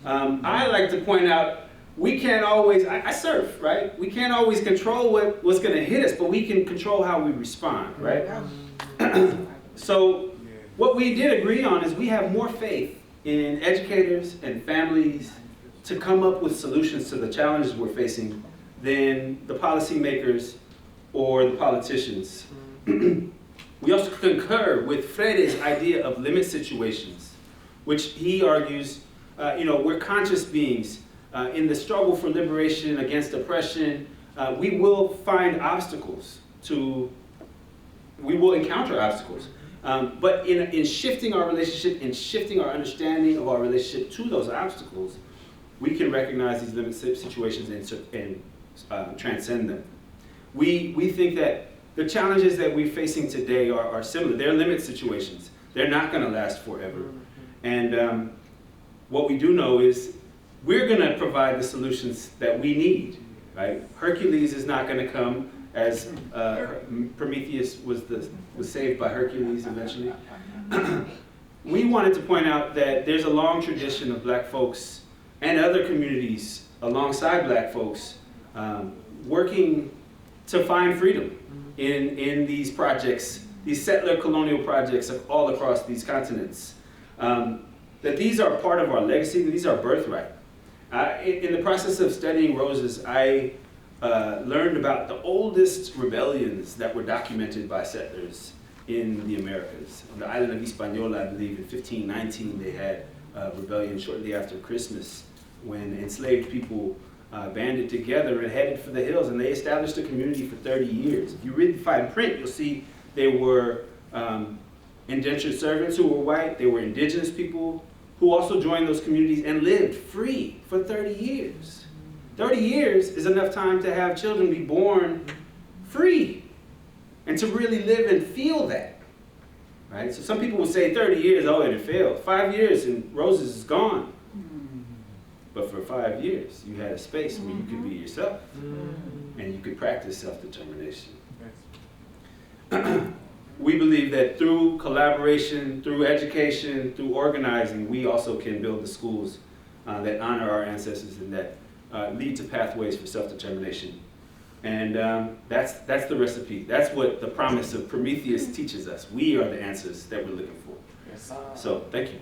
I like to point out, we can't always, I surf, right? We can't always control what's going to hit us, but we can control how we respond, right? So what we did agree on is we have more faith in educators and families to come up with solutions to the challenges we're facing than the policymakers or the politicians. We also concur with Frede's idea of limit situations, which he argues, we're conscious beings. In the struggle for liberation against oppression, we will find obstacles we will encounter obstacles. But in shifting our relationship, in shifting our understanding of our relationship to those obstacles, we can recognize these limit situations and transcend them. We think that the challenges that we're facing today are similar. They're limit situations. They're not going to last forever. And what we do know is we're going to provide the solutions that we need. Right? Hercules is not going to come as Prometheus was saved by Hercules eventually. We wanted to point out that there's a long tradition of Black folks and other communities alongside Black folks working to find freedom in these projects, these settler colonial projects all across these continents. That these are part of our legacy, these are birthright. In the process of studying Roses, I learned about the oldest rebellions that were documented by settlers in the Americas. On the island of Hispaniola, I believe in 1519, they had a rebellion shortly after Christmas when enslaved people banded together and headed for the hills, and they established a community for 30 years. If you read the fine print, you'll see they were indentured servants who were white, they were indigenous people who also joined those communities and lived free for 30 years. 30 years is enough time to have children be born free and to really live and feel that, right? So some people will say 30 years, oh, it failed. 5 years and Roses is gone. But for 5 years, you had a space where you could be yourself and you could practice self-determination. We believe that through collaboration, through education, through organizing, we also can build the schools that honor our ancestors and that lead to pathways for self-determination. And that's the recipe. That's what the promise of Prometheus teaches us. We are the answers that we're looking for. Yes. So, thank you.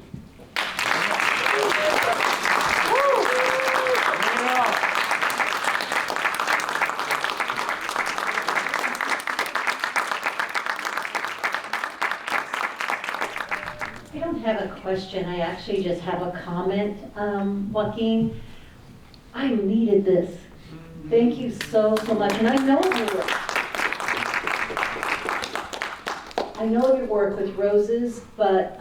I don't have a question, I actually just have a comment. Joaquin, I needed this. Thank you so much, and I know your work with Roses, but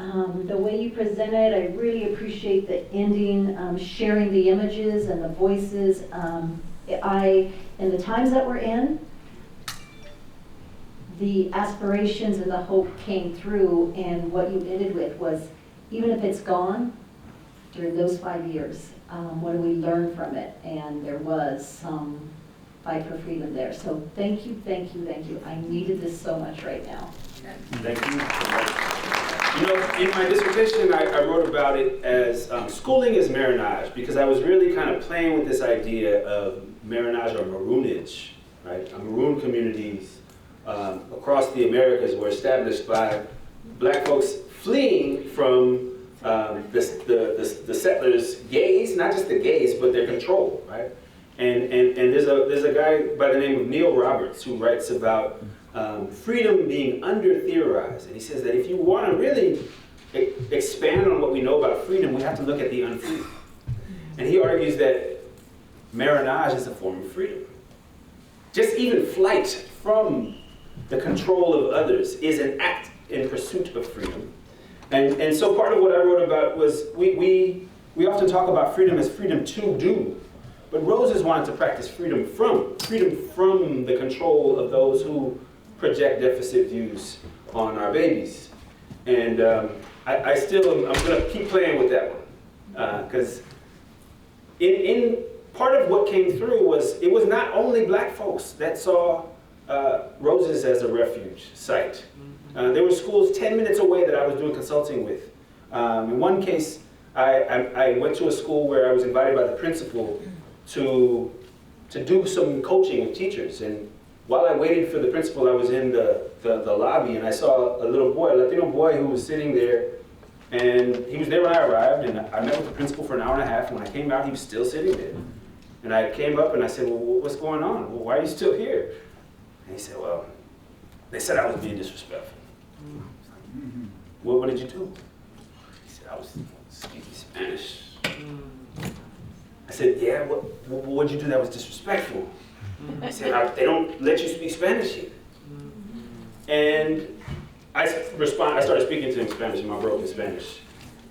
the way you present it, I really appreciate the ending, sharing the images and the voices. In the times that we're in, the aspirations and the hope came through, and what you ended with was, even if it's gone, during those 5 years, what do we learn from it? And there was some fight for freedom there. So thank you, thank you, thank you. I needed this so much right now. Thank you. In my dissertation, I wrote about it as schooling is marinage, because I was really kind of playing with this idea of marinage or maroonage, right? Maroon communities across the Americas were established by Black folks fleeing from the settlers' gaze, not just the gaze, but their control, right? And there's a guy by the name of Neil Roberts who writes about freedom being under-theorized. And he says that if you want to really expand on what we know about freedom, we have to look at the unfree. And he argues that marriage is a form of freedom. Just even flight from the control of others is an act in pursuit of freedom. And so part of what I wrote about was we often talk about freedom as freedom to do, but Roses wanted to practice freedom from the control of those who project deficit views on our babies. And I'm going to keep playing with that one, because in part of what came through was it was not only black folks that saw Roses as a refuge site. There were schools 10 minutes away that I was doing consulting with. In one case, I went to a school where I was invited by the principal to do some coaching with teachers. And while I waited for the principal, I was in the lobby, and I saw a little boy, a Latino boy, who was sitting there. And he was there when I arrived, and I met with the principal for an hour and a half, and when I came out, he was still sitting there. And I came up and I said, well, what's going on? Well, why are you still here? And he said, well, they said I was being disrespectful. Well, what did you do? He said, I was speaking Spanish. I said, yeah, what did you do that was disrespectful? He said, they don't let you speak Spanish here. And I started speaking to him in Spanish in my broken Spanish,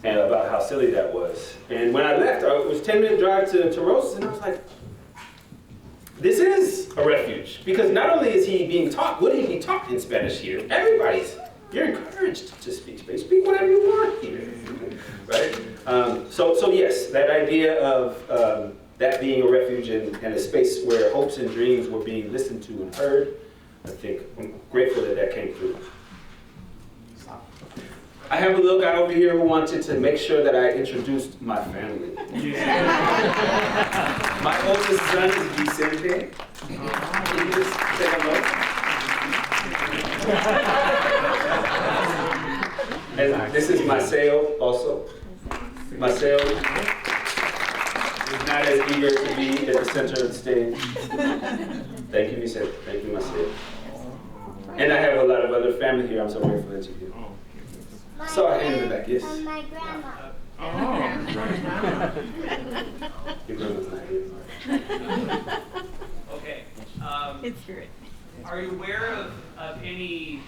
and about how silly that was. And when I left, it was a 10-minute drive to Roses, and I was like, this is a refuge. Because not only is he being taught, would he be taught in Spanish here? You're encouraged to speak Spanish. Speak whatever you want here, right? So yes, that idea of that being a refuge and a space where hopes and dreams were being listened to and heard, I think I'm grateful that came through. I have a little guy over here who wanted to make sure that I introduced my family. Yeah. My oldest son is Vicente. Can you just say hello? And this is Maceo also. Maceo is not as eager to be at the center of the stage. Thank you, Vicente. Thank you, Maceo. And I have a lot of other family here. I'm so grateful that you're here. So I hand in the back, yes. My grandma. Your grandma's not here. Okay. It's here. Are you aware of any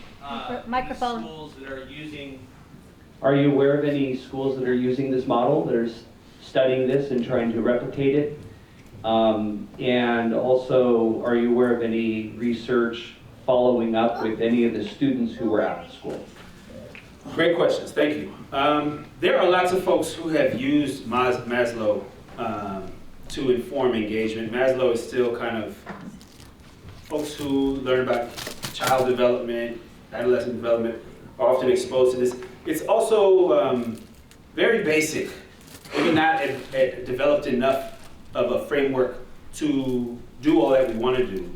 Microphone. schools that are using? Are you aware of any schools that are using this model, that are studying this and trying to replicate it? And also, are you aware of any research following up with any of the students who were out of school? Great questions, thank you. There are lots of folks who have used Maslow to inform engagement. Maslow is still kind of folks who learn about child development, adolescent development, are often exposed to this. It's also very basic, maybe not developed enough of a framework to do all that we want to do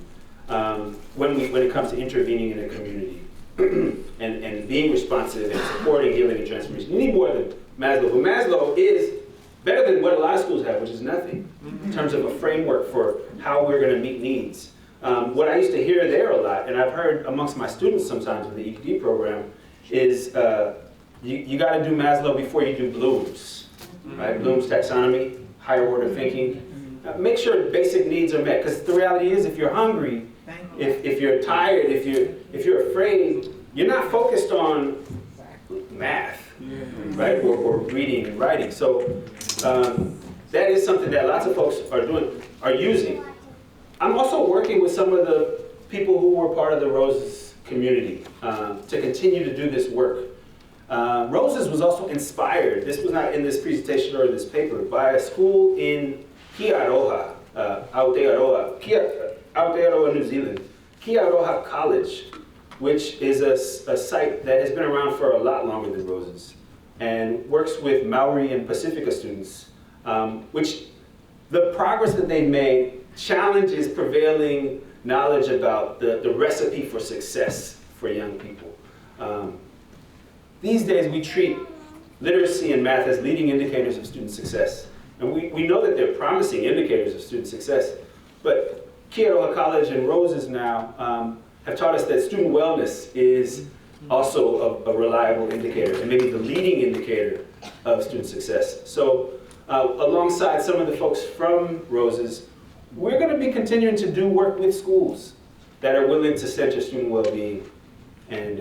when it comes to intervening in a community. and being responsive and supporting healing and transformation. You need more than Maslow. But Maslow is better than what a lot of schools have, which is nothing, in terms of a framework for how we're going to meet needs. What I used to hear there a lot, and I've heard amongst my students sometimes in the EPD program, is you got to do Maslow before you do Bloom's, right? Bloom's taxonomy, higher order thinking. Make sure basic needs are met, because the reality is if you're hungry, if you're tired, if you're afraid, you're not focused on math, right? Or reading and writing. So that is something that lots of folks are using. I'm also working with some of the people who were part of the Roses community to continue to do this work. Roses was also inspired, this was not in this presentation or this paper, by a school in Kiaroha, Aotearoa, New Zealand. Kiaroha College, which is a site that has been around for a lot longer than Roses and works with Maori and Pacifica students, which the progress that they've made challenges prevailing knowledge about the recipe for success for young people. These days we treat literacy and math as leading indicators of student success. And we know that they're promising indicators of student success, But Kiaroha College and Roses now have taught us that student wellness is also a reliable indicator, and maybe the leading indicator of student success. So alongside some of the folks from Roses, we're going to be continuing to do work with schools that are willing to center student well-being and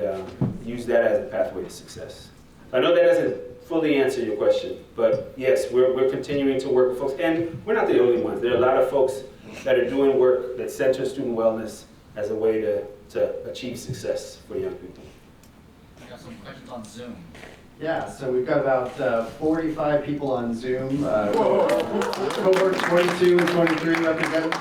use that as a pathway to success. I know that doesn't fully answer your question, but yes, we're continuing to work with folks, and we're not the only ones. There are a lot of folks that are doing work that center student wellness as a way to achieve success for young people. I got some questions on Zoom. Yeah, so we've got about 45 people on Zoom. Cohorts 22 and 23 represented.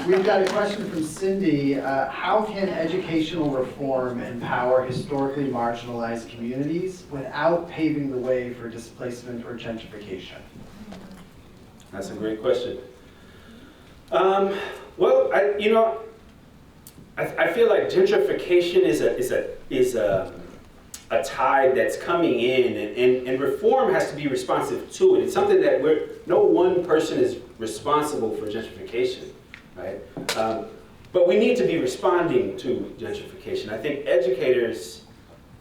We've got a question from Cindy. How can educational reform empower historically marginalized communities without paving the way for displacement or gentrification? That's a great question. Well, I feel like gentrification is a tide that's coming in, and reform has to be responsive to it. It's something that no one person is responsible for gentrification, right? But we need to be responding to gentrification. I think educators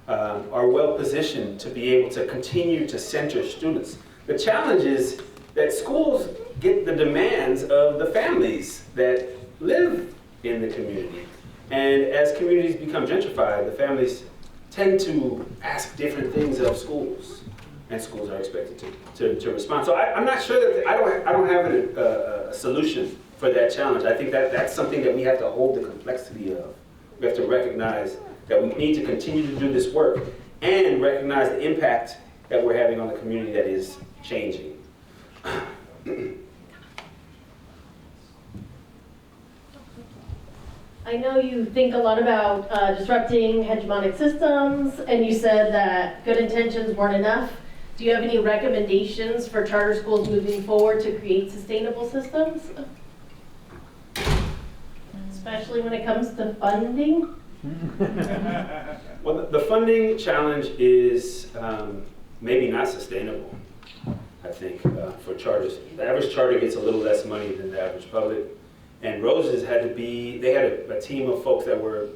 are well positioned to be able to continue to center students. The challenge is that schools get the demands of the families that live in the community. And as communities become gentrified, the families tend to ask different things of schools, and schools are expected to respond. So I'm not sure that, I don't have a solution for that challenge. I think that's something that we have to hold the complexity of. We have to recognize that we need to continue to do this work and recognize the impact that we're having on the community that is changing. I know you think a lot about disrupting hegemonic systems, and you said that good intentions weren't enough. Do you have any recommendations for charter schools moving forward to create sustainable systems? Especially when it comes to funding? Well, the funding challenge is maybe not sustainable, I think, for charters. The average charter gets a little less money than the average public. And Roses they had a team of folks that were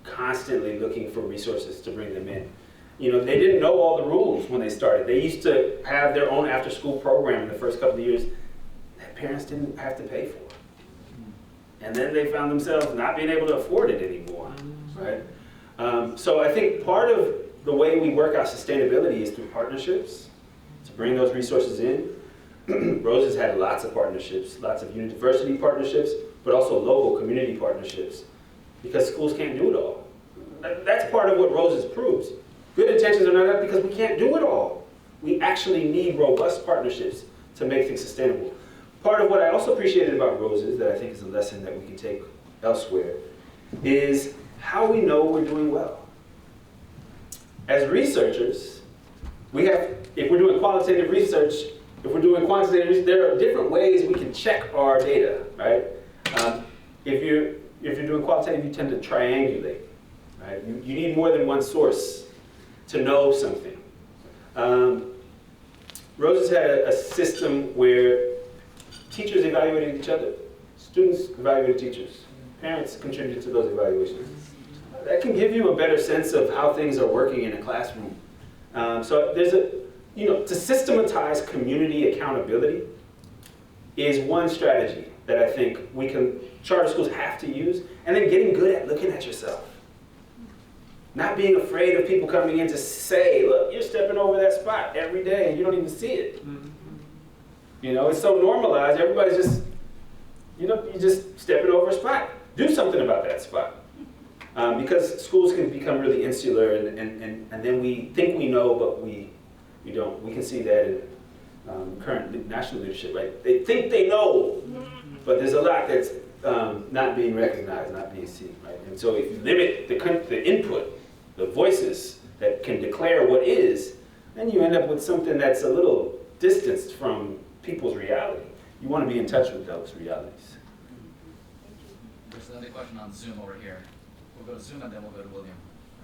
constantly looking for resources to bring them in. You know, they didn't know all the rules when they started. They used to have their own after-school program in the first couple of years that parents didn't have to pay for. And then they found themselves not being able to afford it anymore, right? So I think part of the way we work out sustainability is through partnerships, to bring those resources in. Roses had lots of partnerships, lots of university partnerships, but also local community partnerships, because schools can't do it all. That's part of what Roses proves. Good intentions are not enough because we can't do it all. We actually need robust partnerships to make things sustainable. Part of what I also appreciated about Roses, that I think is a lesson that we can take elsewhere, is how we know we're doing well. As researchers, if we're doing qualitative research, if we're doing quantitative research, there are different ways we can check our data, right? If you're doing qualitative, you tend to triangulate, right? You need more than one source to know something. Roses had a system where teachers evaluated each other, students evaluated teachers, parents contributed to those evaluations. That can give you a better sense of how things are working in a classroom. So there's to systematize community accountability is one strategy that I think charter schools have to use, and then getting good at looking at yourself. Not being afraid of people coming in to say, look, you're stepping over that spot every day and you don't even see it. You know, it's so normalized, everybody's just, you're just stepping over a spot. Do something about that spot. Because schools can become really insular, and then we think we know, but we don't. We can see that in current national leadership, right? They think they know, but there's a lot that's not being recognized, not being seen, right? And so if you limit the input, the voices that can declare what is, then you end up with something that's a little distanced from people's reality. You want to be in touch with those realities. There's another question on Zoom over here. We'll go to Zoom and then we'll go to William.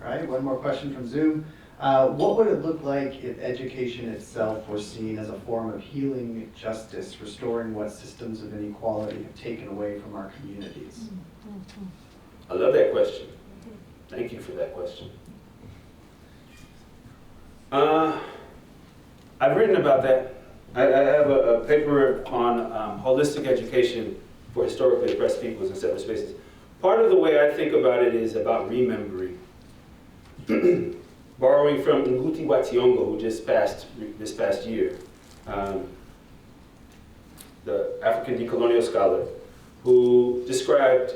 All right, one more question from Zoom. What would it look like if education itself was seen as a form of healing justice, restoring what systems of inequality have taken away from our communities? I love that question. Thank you for that question. I've written about that. I have a paper on holistic education for historically oppressed peoples in separate spaces. Part of the way I think about it is about remembering. Borrowing from Nguti wa Thiong'o, who just passed this past year, the African decolonial scholar, who described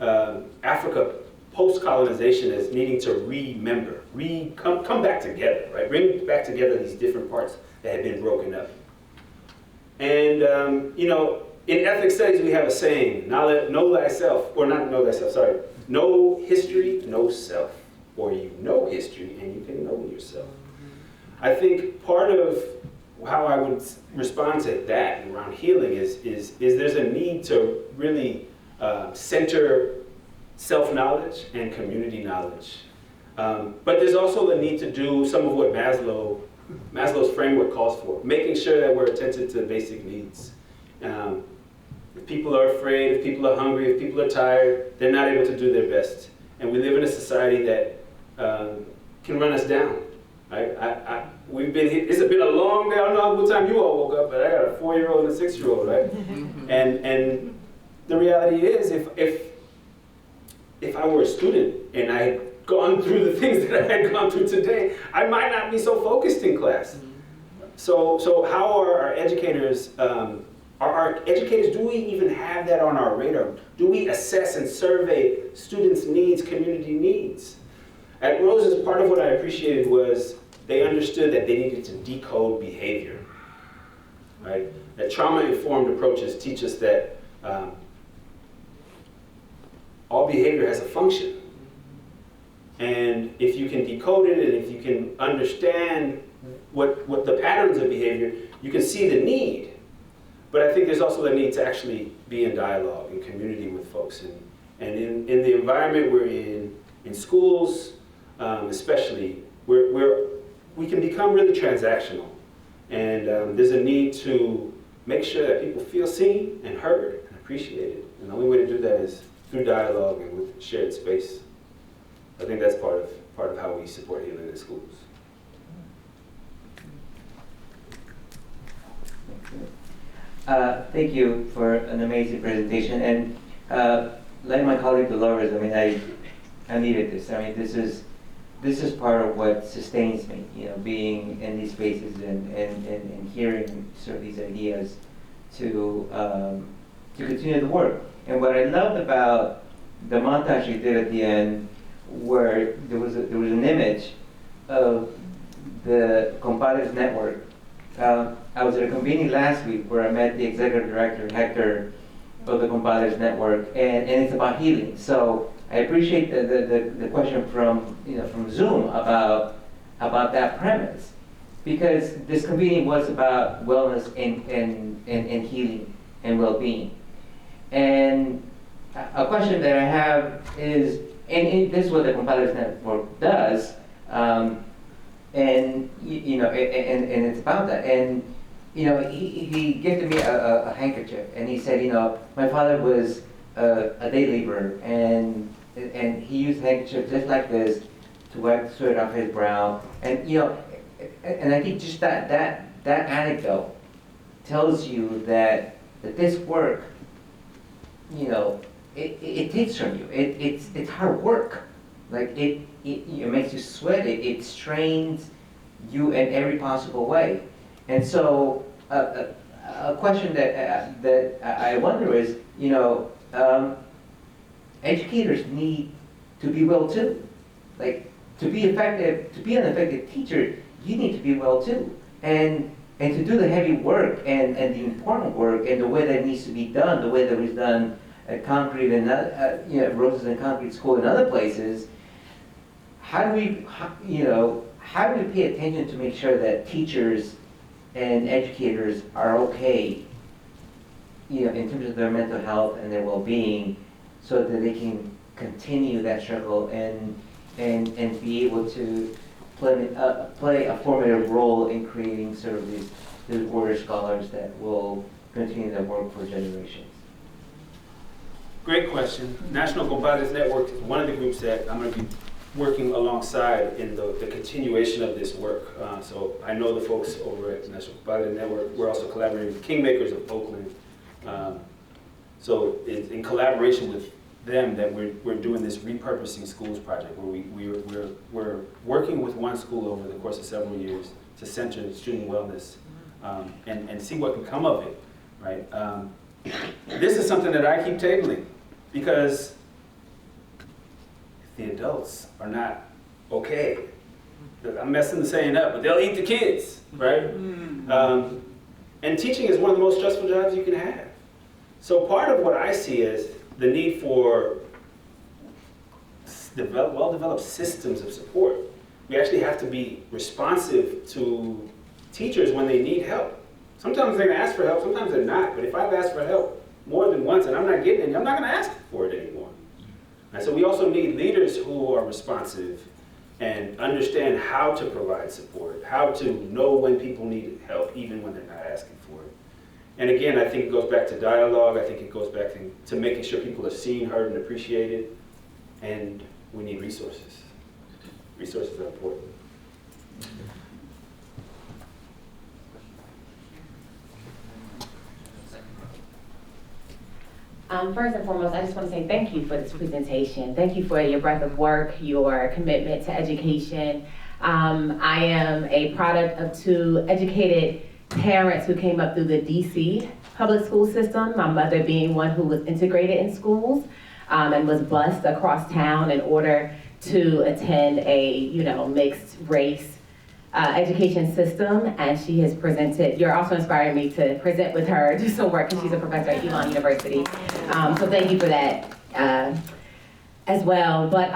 Africa post-colonization as needing to remember, come back together, right? Bring back together these different parts that had been broken up. And, you know, in ethnic studies, we have a saying, know thyself, or not know thyself, sorry, know history, know self, or you know history and you can know yourself. I think part of how I would respond to that around healing is there's a need to really center self-knowledge and community knowledge. But there's also the need to do some of what Maslow's framework calls for, making sure that we're attentive to basic needs. If people are afraid, if people are hungry, if people are tired, they're not able to do their best. And we live in a society that can run us down. Right? It's been a long day. I don't know what time you all woke up, but I got a 4-year-old and a 6-year-old, right? And the reality is, if I were a student and I had gone through the things that I had gone through today, I might not be so focused in class. So how are our educators, do we even have that on our radar? Do we assess and survey students' needs, community needs? At Roses, part of what I appreciated was they understood that they needed to decode behavior, right? That trauma-informed approaches teach us that all behavior has a function. And if you can decode it, and if you can understand what the patterns of behavior, you can see the need. But I think there's also the need to actually be in dialogue and community with folks. And in the environment we're in schools, especially, we can become really transactional. And there's a need to make sure that people feel seen and heard and appreciated. And the only way to do that is through dialogue and with shared space. I think that's part of how we support healing in schools. Thank you for an amazing presentation. And like my colleague Dolores, I mean, I needed this. I mean, this is part of what sustains me, you know, being in these spaces and hearing sort of these ideas to continue the work. And what I loved about the montage you did at the end, where there was an image of the Compadres Network. I was at a convening last week where I met the executive director, Hector, of the Compadres Network, and it's about healing. So I appreciate the question from Zoom about that premise, because this convening was about wellness and healing and well-being. And a question that I have is, and this is what the Compadres Network does, and it's about that. And he gifted me a handkerchief, and he said, my father was a day laborer, and he used a handkerchief just like this to wipe the sweat off his brow. And and I think just that anecdote tells you that this work, it takes from you. It's hard work. Like it makes you sweat. It strains you in every possible way. And so a question that I wonder is, educators need to be well too. Like to be effective, to be an effective teacher, you need to be well too. And to do the heavy work and the important work and the way that needs to be done, the way that was done at Concrete and Roses and Concrete School and other places, how do we pay attention to make sure that teachers and educators are okay, in terms of their mental health and their well-being, so that they can continue that struggle and be able to play a formative role in creating sort of these warrior scholars that will continue their work for generations? Great question. National Compadres Network is one of the groups that I'm going to be working alongside in the continuation of this work. So I know the folks over at National Compadres Network. We're also collaborating with Kingmakers of Oakland. So in collaboration with them, that we're doing this repurposing schools project, where we're working with one school over the course of several years to center student wellness and see what can come of it, right? This is something that I keep tabling, because the adults are not okay. I'm messing the saying up, but they'll eat the kids, right? And teaching is one of the most stressful jobs you can have. So part of what I see is the need for well-developed systems of support. We actually have to be responsive to teachers when they need help. Sometimes they're gonna ask for help, sometimes they're not. But if I've asked for help more than once and I'm not getting it, I'm not gonna ask for it anymore. And so we also need leaders who are responsive and understand how to provide support, how to know when people need help, even when they're not asking for it. And again, I think it goes back to dialogue. I think it goes back to making sure people are seen, heard, and appreciated. And we need resources. Resources are important. First and foremost, I just want to say thank you for this presentation. Thank you for your breadth of work, your commitment to education. I am a product of two educated parents who came up through the DC public school system, my mother being one who was integrated in schools and was bused across town in order to attend a mixed race education system, and she has presented. You're also inspiring me to present with her, do some work, because she's a professor at Elon University. So thank you for that as well. But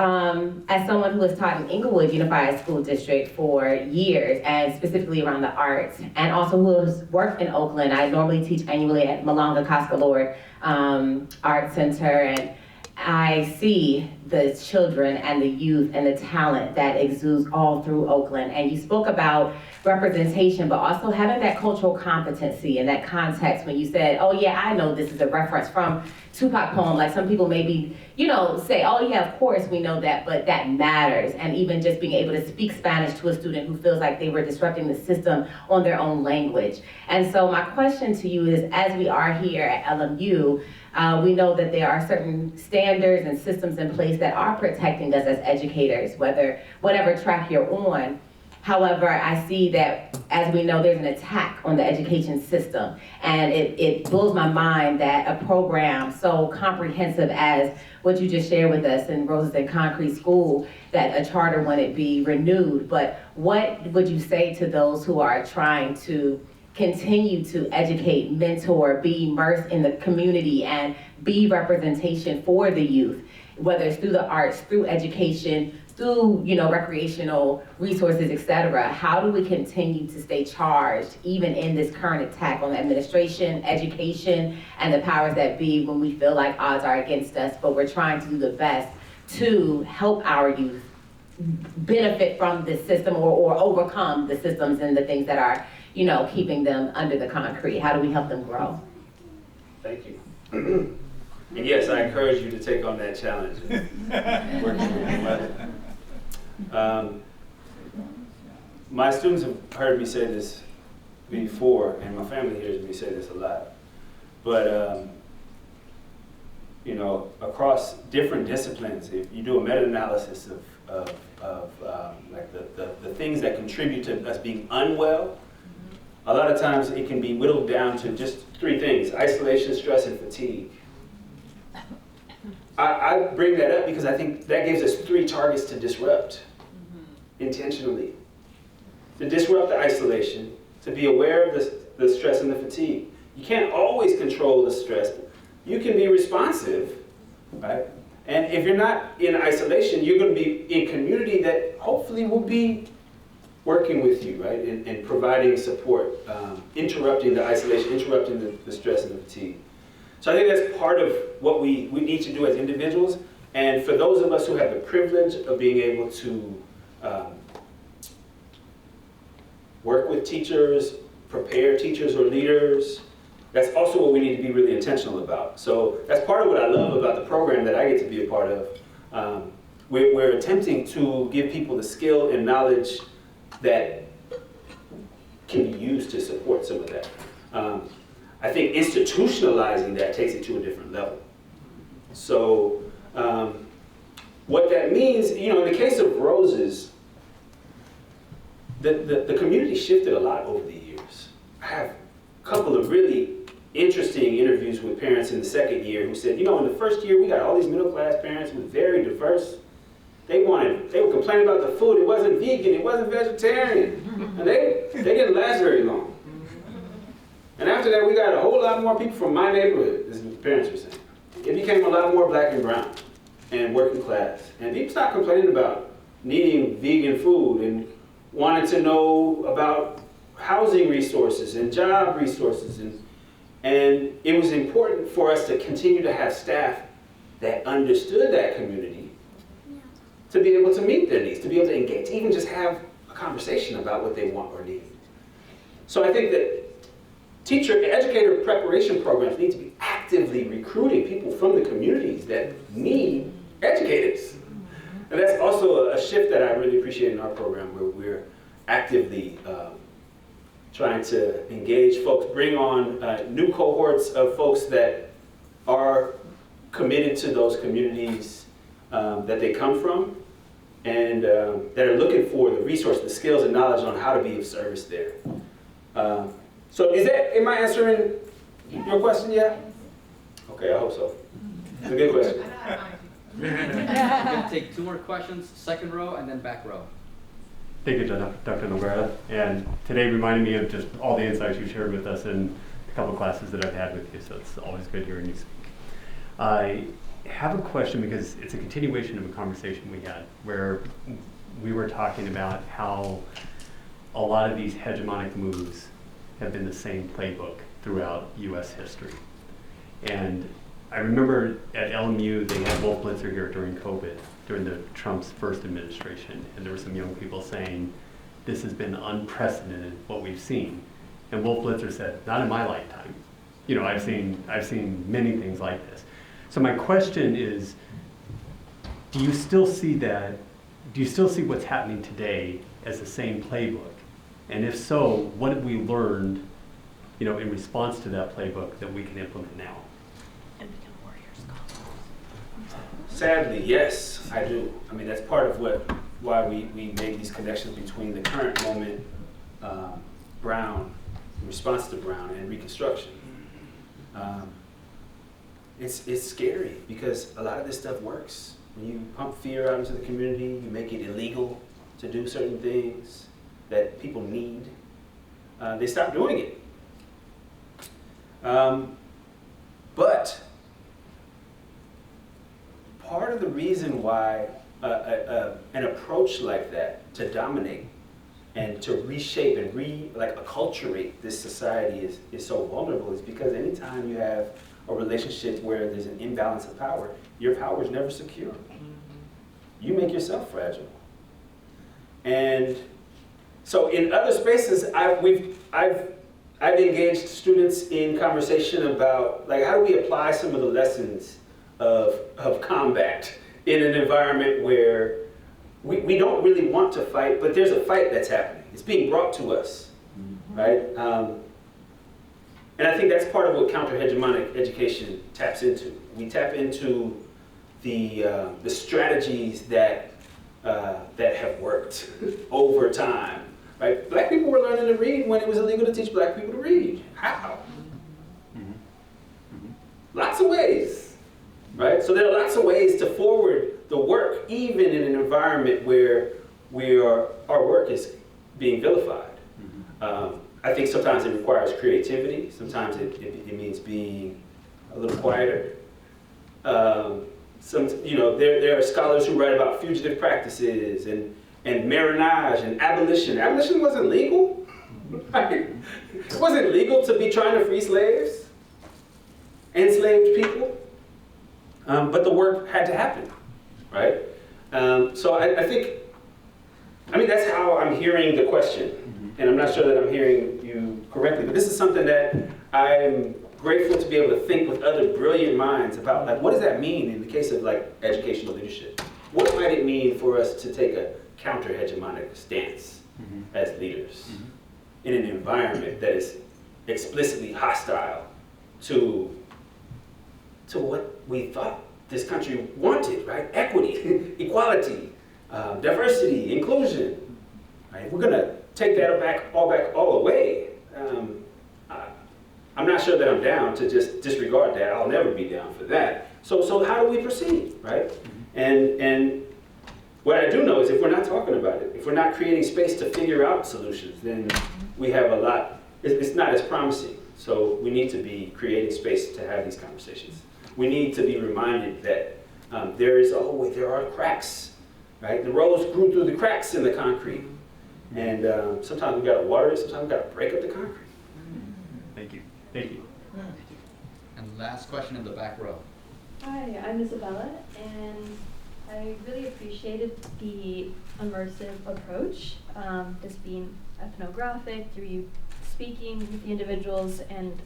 as someone who has taught in Inglewood Unified School District for years, and specifically around the arts, and also who has worked in Oakland, I normally teach annually at Malanga Coscalord Art Center, and I see the children and the youth and the talent that exudes all through Oakland. And you spoke about representation, but also having that cultural competency and that context when you said, oh yeah, I know this is a reference from Tupac poem. Like some people maybe, say, oh yeah, of course we know that, but that matters. And even just being able to speak Spanish to a student who feels like they were disrupting the system on their own language. And so my question to you is, as we are here at LMU, we know that there are certain standards and systems in place that are protecting us as educators, whatever track you're on. However, I see that, as we know, there's an attack on the education system. And it blows my mind that a program so comprehensive as what you just shared with us in Roses and Concrete School, that a charter wouldn't be renewed. But what would you say to those who are trying to continue to educate, mentor, be immersed in the community, and be representation for the youth, whether it's through the arts, through education, through recreational resources, etc.? How do we continue to stay charged, even in this current attack on the administration, education, and the powers that be, when we feel like odds are against us, but we're trying to do the best to help our youth benefit from this system or overcome the systems and the things that are keeping them under the concrete? How do we help them grow? Thank you. And yes, I encourage you to take on that challenge. Working with your mother. My students have heard me say this before, and my family hears me say this a lot. But across different disciplines, if you do a meta-analysis of like the things that contribute to us being unwell, a lot of times it can be whittled down to just three things: isolation, stress, and fatigue. I bring that up because I think that gives us three targets to disrupt intentionally. To disrupt the isolation, to be aware of the stress and the fatigue. You can't always control the stress. You can be responsive, right? And if you're not in isolation, you're going to be in community that hopefully will be working with you, right? And providing support, interrupting the isolation, interrupting the stress and the fatigue. So I think that's part of what we need to do as individuals. And for those of us who have the privilege of being able to work with teachers, prepare teachers or leaders. That's also what we need to be really intentional about. So that's part of what I love about the program that I get to be a part of. We're attempting to give people the skill and knowledge that can be used to support some of that. I think institutionalizing that takes it to a different level. So what that means, you know, in the case of Roses, the community shifted a lot over the years. I have a couple of really interesting interviews with parents in the second year who said, you know, in the first year we got all these middle class parents who were very diverse. They were complaining about the food. It wasn't vegan, it wasn't vegetarian. And they didn't last very long. And after that, we got a whole lot more people from my neighborhood, as the parents were saying. It became a lot more black and brown and working class. And people stopped complaining about needing vegan food and wanted to know about housing resources and job resources. And it was important for us to continue to have staff that understood that community to be able to meet their needs, to be able to engage, to even just have a conversation about what they want or need. So I think that educator preparation programs need to be actively recruiting people from the communities that need educators. And that's also a shift that I really appreciate in our program, where we're actively trying to engage folks, bring on new cohorts of folks that are committed to those communities that they come from, and that are looking for the resources, the skills and knowledge on how to be of service there. So am I answering your question yet? Okay, I hope so. It's a good question. We're going to take 2 more questions, second row and then back row. Thank you, Dr. Noguera. And today reminded me of just all the insights you shared with us in a couple of classes that I've had with you, so it's always good hearing you speak. I have a question because it's a continuation of a conversation we had where we were talking about how a lot of these hegemonic moves have been the same playbook throughout U.S. history. And I remember at LMU, they had Wolf Blitzer here during COVID, during the Trump's first administration, and there were some young people saying, this has been unprecedented, what we've seen. And Wolf Blitzer said, not in my lifetime. You know, I've seen many things like this. So my question is, do you still see that? Do you still see what's happening today as the same playbook? And if so, what have we learned, you know, in response to that playbook that we can implement now? Sadly, yes, I do. I mean, that's part of why we make these connections between the current moment, Brown, in response to Brown, and Reconstruction. It's scary because a lot of this stuff works. When you pump fear out into the community, you make it illegal to do certain things that people need, they stop doing it. But part of the reason why an approach like that to dominate and to reshape and acculturate this society is so vulnerable is because anytime you have a relationship where there's an imbalance of power, your power is never secure. You make yourself fragile. And so in other spaces, I've engaged students in conversation about how do we apply some of the lessons of combat in an environment where we don't really want to fight, but there's a fight that's happening. It's being brought to us, right? And I think that's part of what counter-hegemonic education taps into. We tap into the strategies that have worked over time. Right? Black people were learning to read when it was illegal to teach black people to read. How? Lots of ways, right? So there are lots of ways to forward the work, even in an environment where our work is being vilified. I think sometimes it requires creativity. Sometimes it means being a little quieter. There are scholars who write about fugitive practices and marriage and abolition. Abolition wasn't legal. Right? It wasn't legal to be trying to free slaves, enslaved people. But the work had to happen, right? So I think that's how I'm hearing the question. and I'm not sure that I'm hearing you correctly, but this is something that I'm grateful to be able to think with other brilliant minds about, like, what does that mean in the case of like educational leadership? What might it mean for us to take a counter-hegemonic stance as leaders in an environment that is explicitly hostile to what we thought this country wanted, right? Equity, equality, diversity, inclusion. Right? If we're gonna take that all away, I'm not sure that I'm down to just disregard that. I'll never be down for that. So how do we proceed, right? And what I do know is if we're not talking about it, if we're not creating space to figure out solutions, then we have a lot, it's not as promising. So we need to be creating space to have these conversations. We need to be reminded that there are cracks, right? The rose grew through the cracks in the concrete. And sometimes we gotta water it, sometimes we gotta break up the concrete. Thank you. Thank you. And last question in the back row. Hi, I'm Isabella, and I really appreciated the immersive approach, just being ethnographic, through you speaking with the individuals and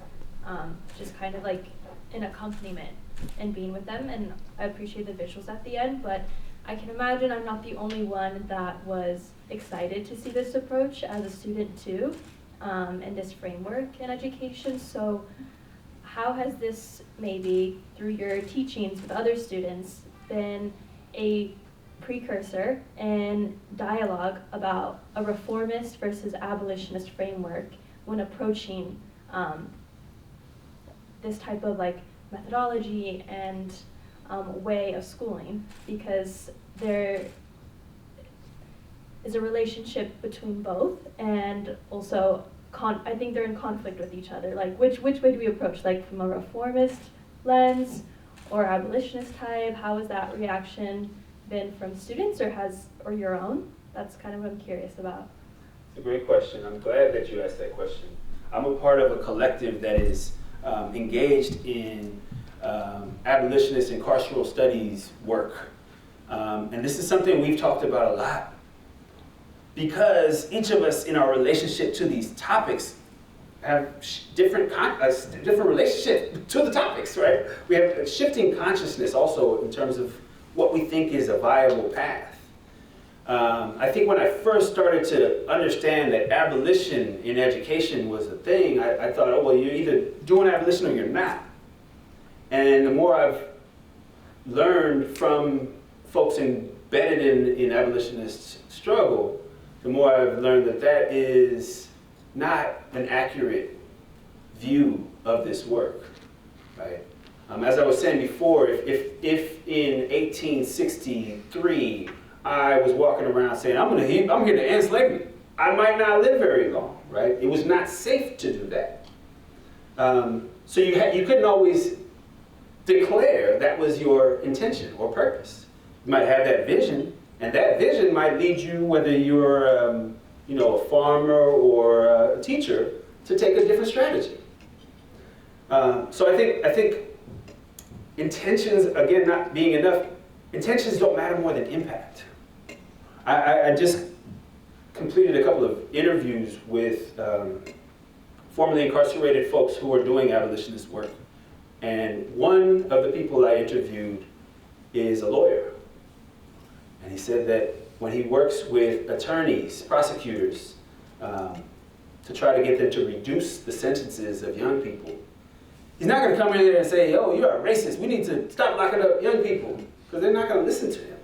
just kind of like an accompaniment and being with them. And I appreciate the visuals at the end, but I can imagine I'm not the only one that was excited to see this approach as a student too, and this framework in education. So how has this, maybe through your teachings with other students, been a precursor and dialogue about a reformist versus abolitionist framework when approaching this type of like methodology and way of schooling? Because there is a relationship between both, and also I think they're in conflict with each other. Like which way do we approach? Like from a reformist lens or abolitionist type? How has that reaction been from students or your own? That's kind of what I'm curious about. It's a great question. I'm glad that you asked that question. I'm a part of a collective that is engaged in abolitionist and carceral studies work. And this is something we've talked about a lot, because each of us in our relationship to these topics have different relationship to the topics, right? We have a shifting consciousness also in terms of what we think is a viable path. I think when I first started to understand that abolition in education was a thing, I thought, oh, well, you're either doing abolition or you're not. And the more I've learned from folks embedded in abolitionist struggle, the more I've learned that that is not an accurate view of this work, right? As I was saying before, if in 1863 I was walking around saying, I'm here to end slavery, I might not live very long, right? It was not safe to do that. So you couldn't always declare that was your intention or purpose. You might have that vision, and that vision might lead you, whether you're a farmer or a teacher, to take a different strategy. So I think intentions, again, not being enough, intentions don't matter more than impact. I just completed a couple of interviews with formerly incarcerated folks who are doing abolitionist work. And one of the people I interviewed is a lawyer. And he said that when he works with attorneys, prosecutors, to try to get them to reduce the sentences of young people, he's not going to come in there and say, oh, you're a racist, we need to stop locking up young people, because they're not going to listen to him.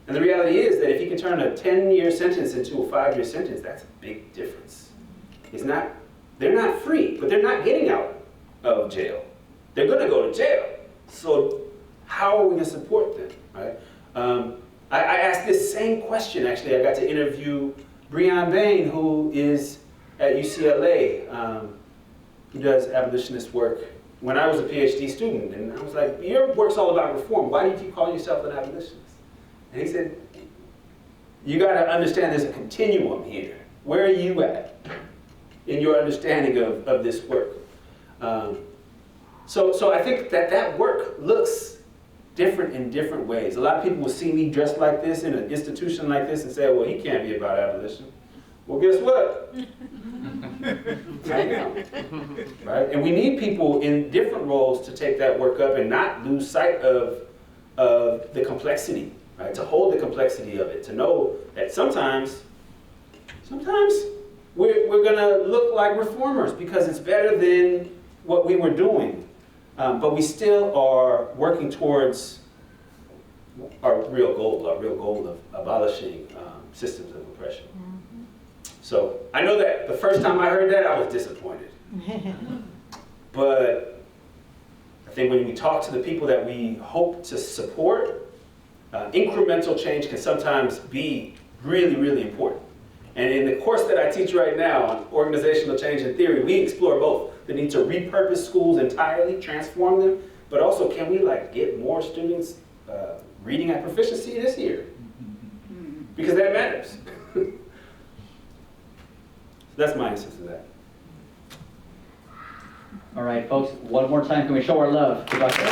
And the reality is that if he can turn a 10-year sentence into a 5-year sentence, that's a big difference. They're not free, but they're not getting out of jail. They're going to go to jail. So how are we going to support them, right? I asked this same question, actually. I got to interview Breon Bain, who is at UCLA. He does abolitionist work. When I was a PhD student, and I was like, your work's all about reform. Why do you keep calling yourself an abolitionist? And he said, you got to understand there's a continuum here. Where are you at in your understanding of this work? So I think that work looks different in different ways. A lot of people will see me dressed like this in an institution like this and say, well, he can't be about abolition. Well, guess what? Right now. Right? And we need people in different roles to take that work up and not lose sight of the complexity, right? To hold the complexity of it, to know that sometimes we're gonna look like reformers because it's better than what we were doing. But we still are working towards our real goal of abolishing systems of oppression. So I know that the first time I heard that, I was disappointed. But I think when we talk to the people that we hope to support, incremental change can sometimes be really, really important. And in the course that I teach right now on organizational change and theory, we explore both. The need to repurpose schools entirely, transform them, but also can we get more students reading at proficiency this year? Because that matters. That's my answer to that. All right, folks, one more time, can we show our love to Dr.